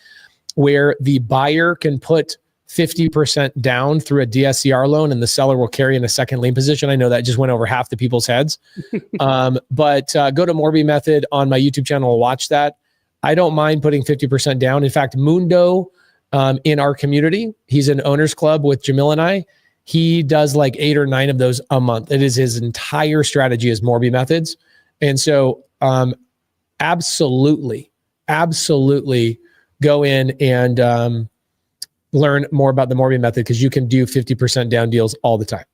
where the buyer can put 50% down through a DSCR loan and the seller will carry in a second lien position. I know that just went over half the people's heads. But go to Morby method on my YouTube channel and watch that. I don't mind putting 50% down. In fact, Mundo in our community, he's an owners club with Jamil and I. He does like 8 or 9 of those a month. It is his entire strategy is Morby methods. And so absolutely go in and learn more about the Morby method because you can do 50% down deals all the time.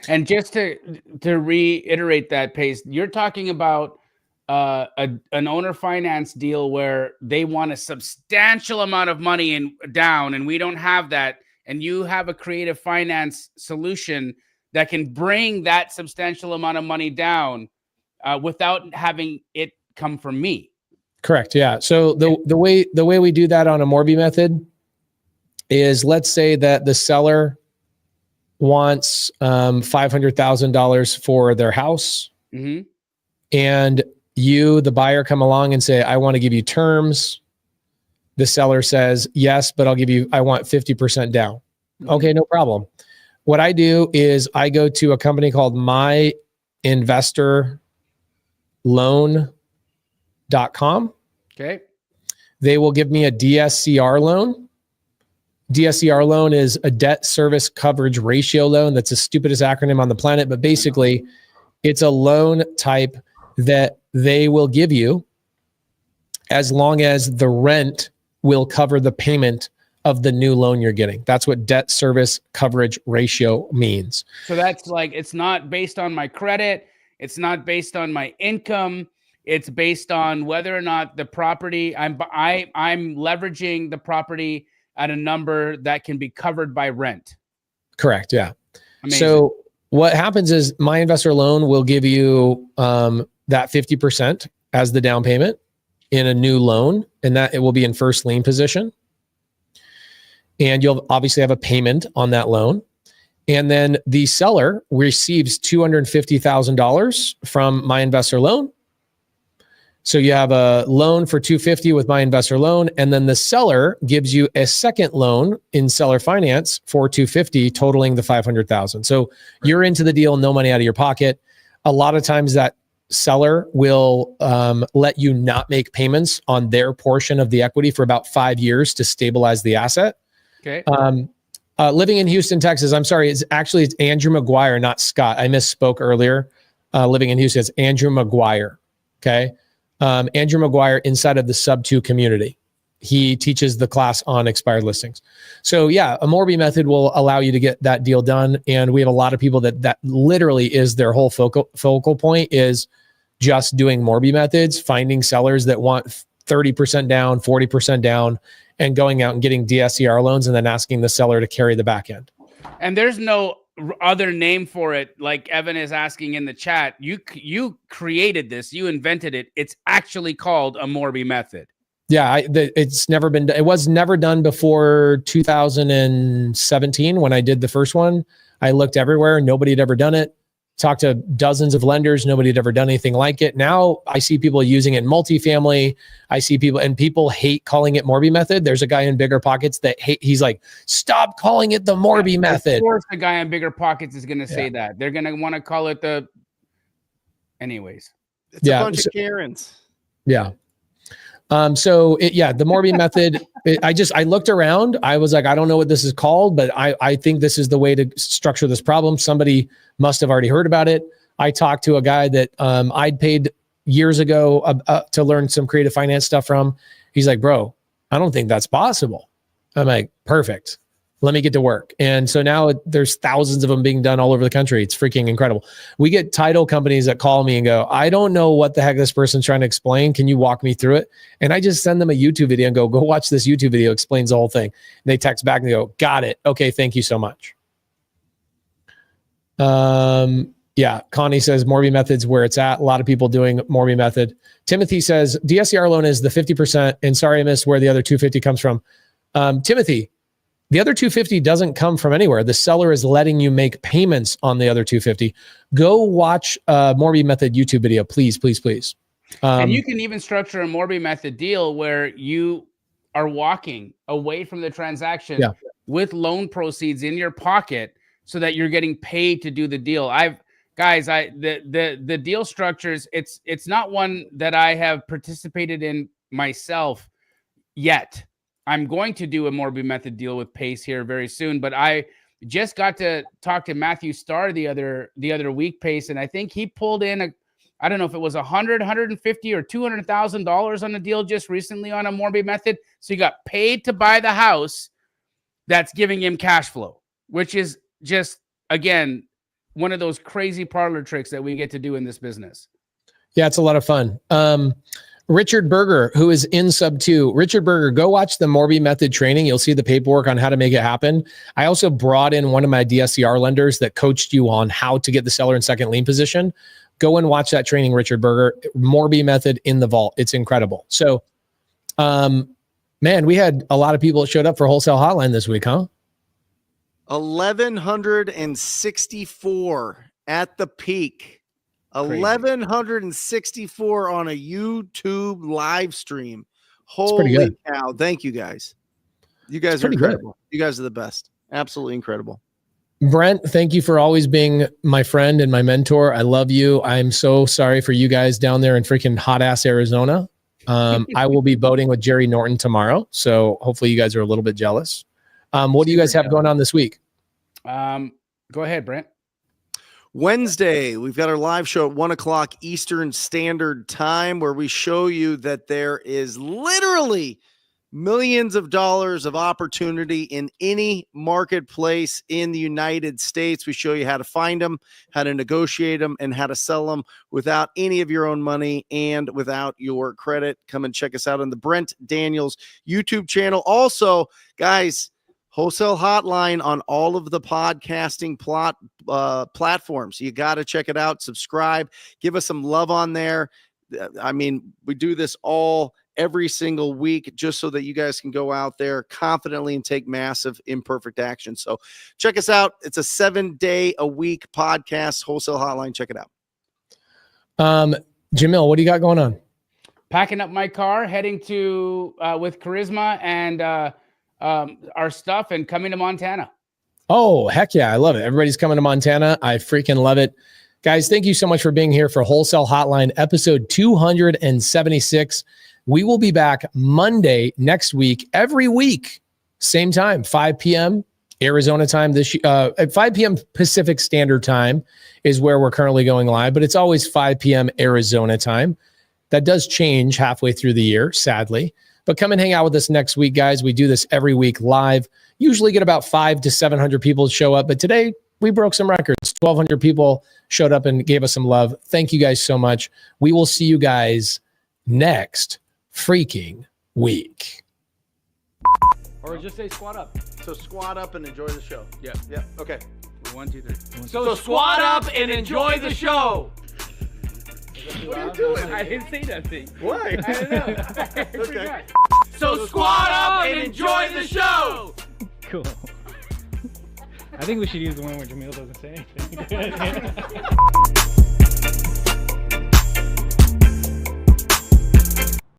And just to reiterate that, Pace, you're talking about an owner finance deal where they want a substantial amount of money down, and we don't have that. And you have a creative finance solution that can bring that substantial amount of money down without having it come from me. Correct. Yeah. So the way we do that on a Morby method is, let's say that the seller wants $500,000 for their house, and you, the buyer, come along and say, I want to give you terms. The seller says, yes, but I want 50% down. Okay, no problem. What I do is I go to a company called myinvestorloan.com. Okay. They will give me a DSCR loan. DSCR loan is a debt service coverage ratio loan. That's the stupidest acronym on the planet, but basically it's a loan type that they will give you as long as the rent will cover the payment of the new loan you're getting. That's what debt service coverage ratio means. So that's like, it's not based on my credit. It's not based on my income. It's based on whether or not the property I'm leveraging the property at a number that can be covered by rent. Correct. Yeah. Amazing. So what happens is my investor loan will give you that 50% as the down payment in a new loan, and that it will be in first lien position. And you'll obviously have a payment on that loan. And then the seller receives $250,000 from my investor loan. So you have a loan for $250,000 with my investor loan, and then the seller gives you a second loan in seller finance for $250,000, totaling the $500,000. So you're into the deal, no money out of your pocket. A lot of times that seller will let you not make payments on their portion of the equity for about 5 years to stabilize the asset. Okay. Living in Houston, Texas. I'm sorry. It's Andrew McGuire, not Scott. I misspoke earlier. Living in Houston, it's Andrew McGuire. Okay. Andrew McGuire inside of the Subto community. He teaches the class on expired listings. So yeah, a Morby method will allow you to get that deal done. And we have a lot of people that literally is their whole focal point is just doing Morby methods, finding sellers that want 30% down, 40% down, and going out and getting DSCR loans and then asking the seller to carry the back end. And there's no other name for it. Like Evan is asking in the chat, you created this, you invented it. It's actually called a Morby method. Yeah, it's never been. It was never done before 2017 when I did the first one. I looked everywhere, nobody had ever done it. Talked to dozens of lenders, nobody had ever done anything like it. Now I see people using it in multifamily. I see people, and people hate calling it Morby method. There's a guy in Bigger Pockets that he's like, stop calling it the Morby method. Of course, the guy in Bigger Pockets is going to say that. They're going to want to call it the. Anyways, it's a bunch of Karens. Yeah. The Morby method, I looked around, I was like, I don't know what this is called, but I think this is the way to structure this problem. Somebody must have already heard about it. I talked to a guy that I'd paid years ago to learn some creative finance stuff from. He's like, bro, I don't think that's possible. I'm like, perfect. Let me get to work. And so now there's thousands of them being done all over the country. It's freaking incredible. We get title companies that call me and go, I don't know what the heck this person's trying to explain. Can you walk me through it? And I just send them a YouTube video and go watch this YouTube video, explains the whole thing. And they text back and they go, got it. Okay, thank you so much. Yeah, Connie says Morby method's where it's at. A lot of people doing Morby method. Timothy says DSCR loan is the 50%. And sorry, I missed where the other 250 comes from. Timothy, the other 250 doesn't come from anywhere. The seller is letting you make payments on the other 250. Go watch Morby method YouTube video, please, please, please. And you can even structure a Morby method deal where you are walking away from the transaction with loan proceeds in your pocket so that you're getting paid to do the deal. The deal structures, it's not one that I have participated in myself yet. I'm going to do a Morby method deal with Pace here very soon, but I just got to talk to Matthew Starr the other week, Pace, and I think he pulled in I don't know if it was $100, $150 or $200,000 on a deal just recently on a Morby method. So he got paid to buy the house that's giving him cash flow, which is just, again, one of those crazy parlor tricks that we get to do in this business. Yeah, it's a lot of fun. Richard Berger, who is in Subto. Richard Berger, go watch the Morby method training. You'll see the paperwork on how to make it happen. I also brought in one of my DSCR lenders that coached you on how to get the seller in second lien position. Go and watch that training, Richard Berger. Morby method in the vault. It's incredible. So, man, we had a lot of people that showed up for Wholesale Hotline this week, huh? 1,164 at the peak. Crazy. 1,164 on a YouTube live stream. Holy cow. Thank you guys. You guys are incredible. Good. You guys are the best. Absolutely incredible. Brent, thank you for always being my friend and my mentor. I love you. I'm so sorry for you guys down there in freaking hot ass Arizona. I will be boating with Jerry Norton tomorrow. So hopefully you guys are a little bit jealous. What do you guys have going on this week? Go ahead, Brent. Wednesday, we've got our live show at 1 o'clock Eastern Standard Time, where we show you that there is literally millions of dollars of opportunity in any marketplace in the United States. We show you how to find them, how to negotiate them, and how to sell them without any of your own money and without your credit. Come and check us out on the Brent Daniels YouTube channel. Also, guys, Wholesale Hotline on all of the podcasting platforms. You got to check it out. Subscribe. Give us some love on there. I mean, we do this every single week just so that you guys can go out there confidently and take massive imperfect action. So check us out. It's a 7-day-a-week podcast, Wholesale Hotline. Check it out. Jamil, what do you got going on? Packing up my car, heading to with Charisma and our stuff and coming to Montana. Oh, heck yeah. I love it. Everybody's coming to Montana. I freaking love it. Guys, thank you so much for being here for Wholesale Hotline, episode 276. We will be back Monday next week, every week, same time, 5 p.m. Arizona time. At 5 p.m. Pacific Standard Time is where we're currently going live, but it's always 5 p.m. Arizona time. That does change halfway through the year, sadly. But come and hang out with us next week, guys. We do this every week live. Usually get about 500 to 700 people show up. But today we broke some records. 1,200 people showed up and gave us some love. Thank you guys so much. We will see you guys next freaking week. Or just say squat up. So squat up and enjoy the show. Yeah. Yeah. Okay. 1, 2, 3. So squat up and enjoy the show. What are you doing? I didn't say nothing. Why? I don't know. I Okay. forgot. So squat up and enjoy the show. Cool. I think we should use the one where Jamil doesn't say anything.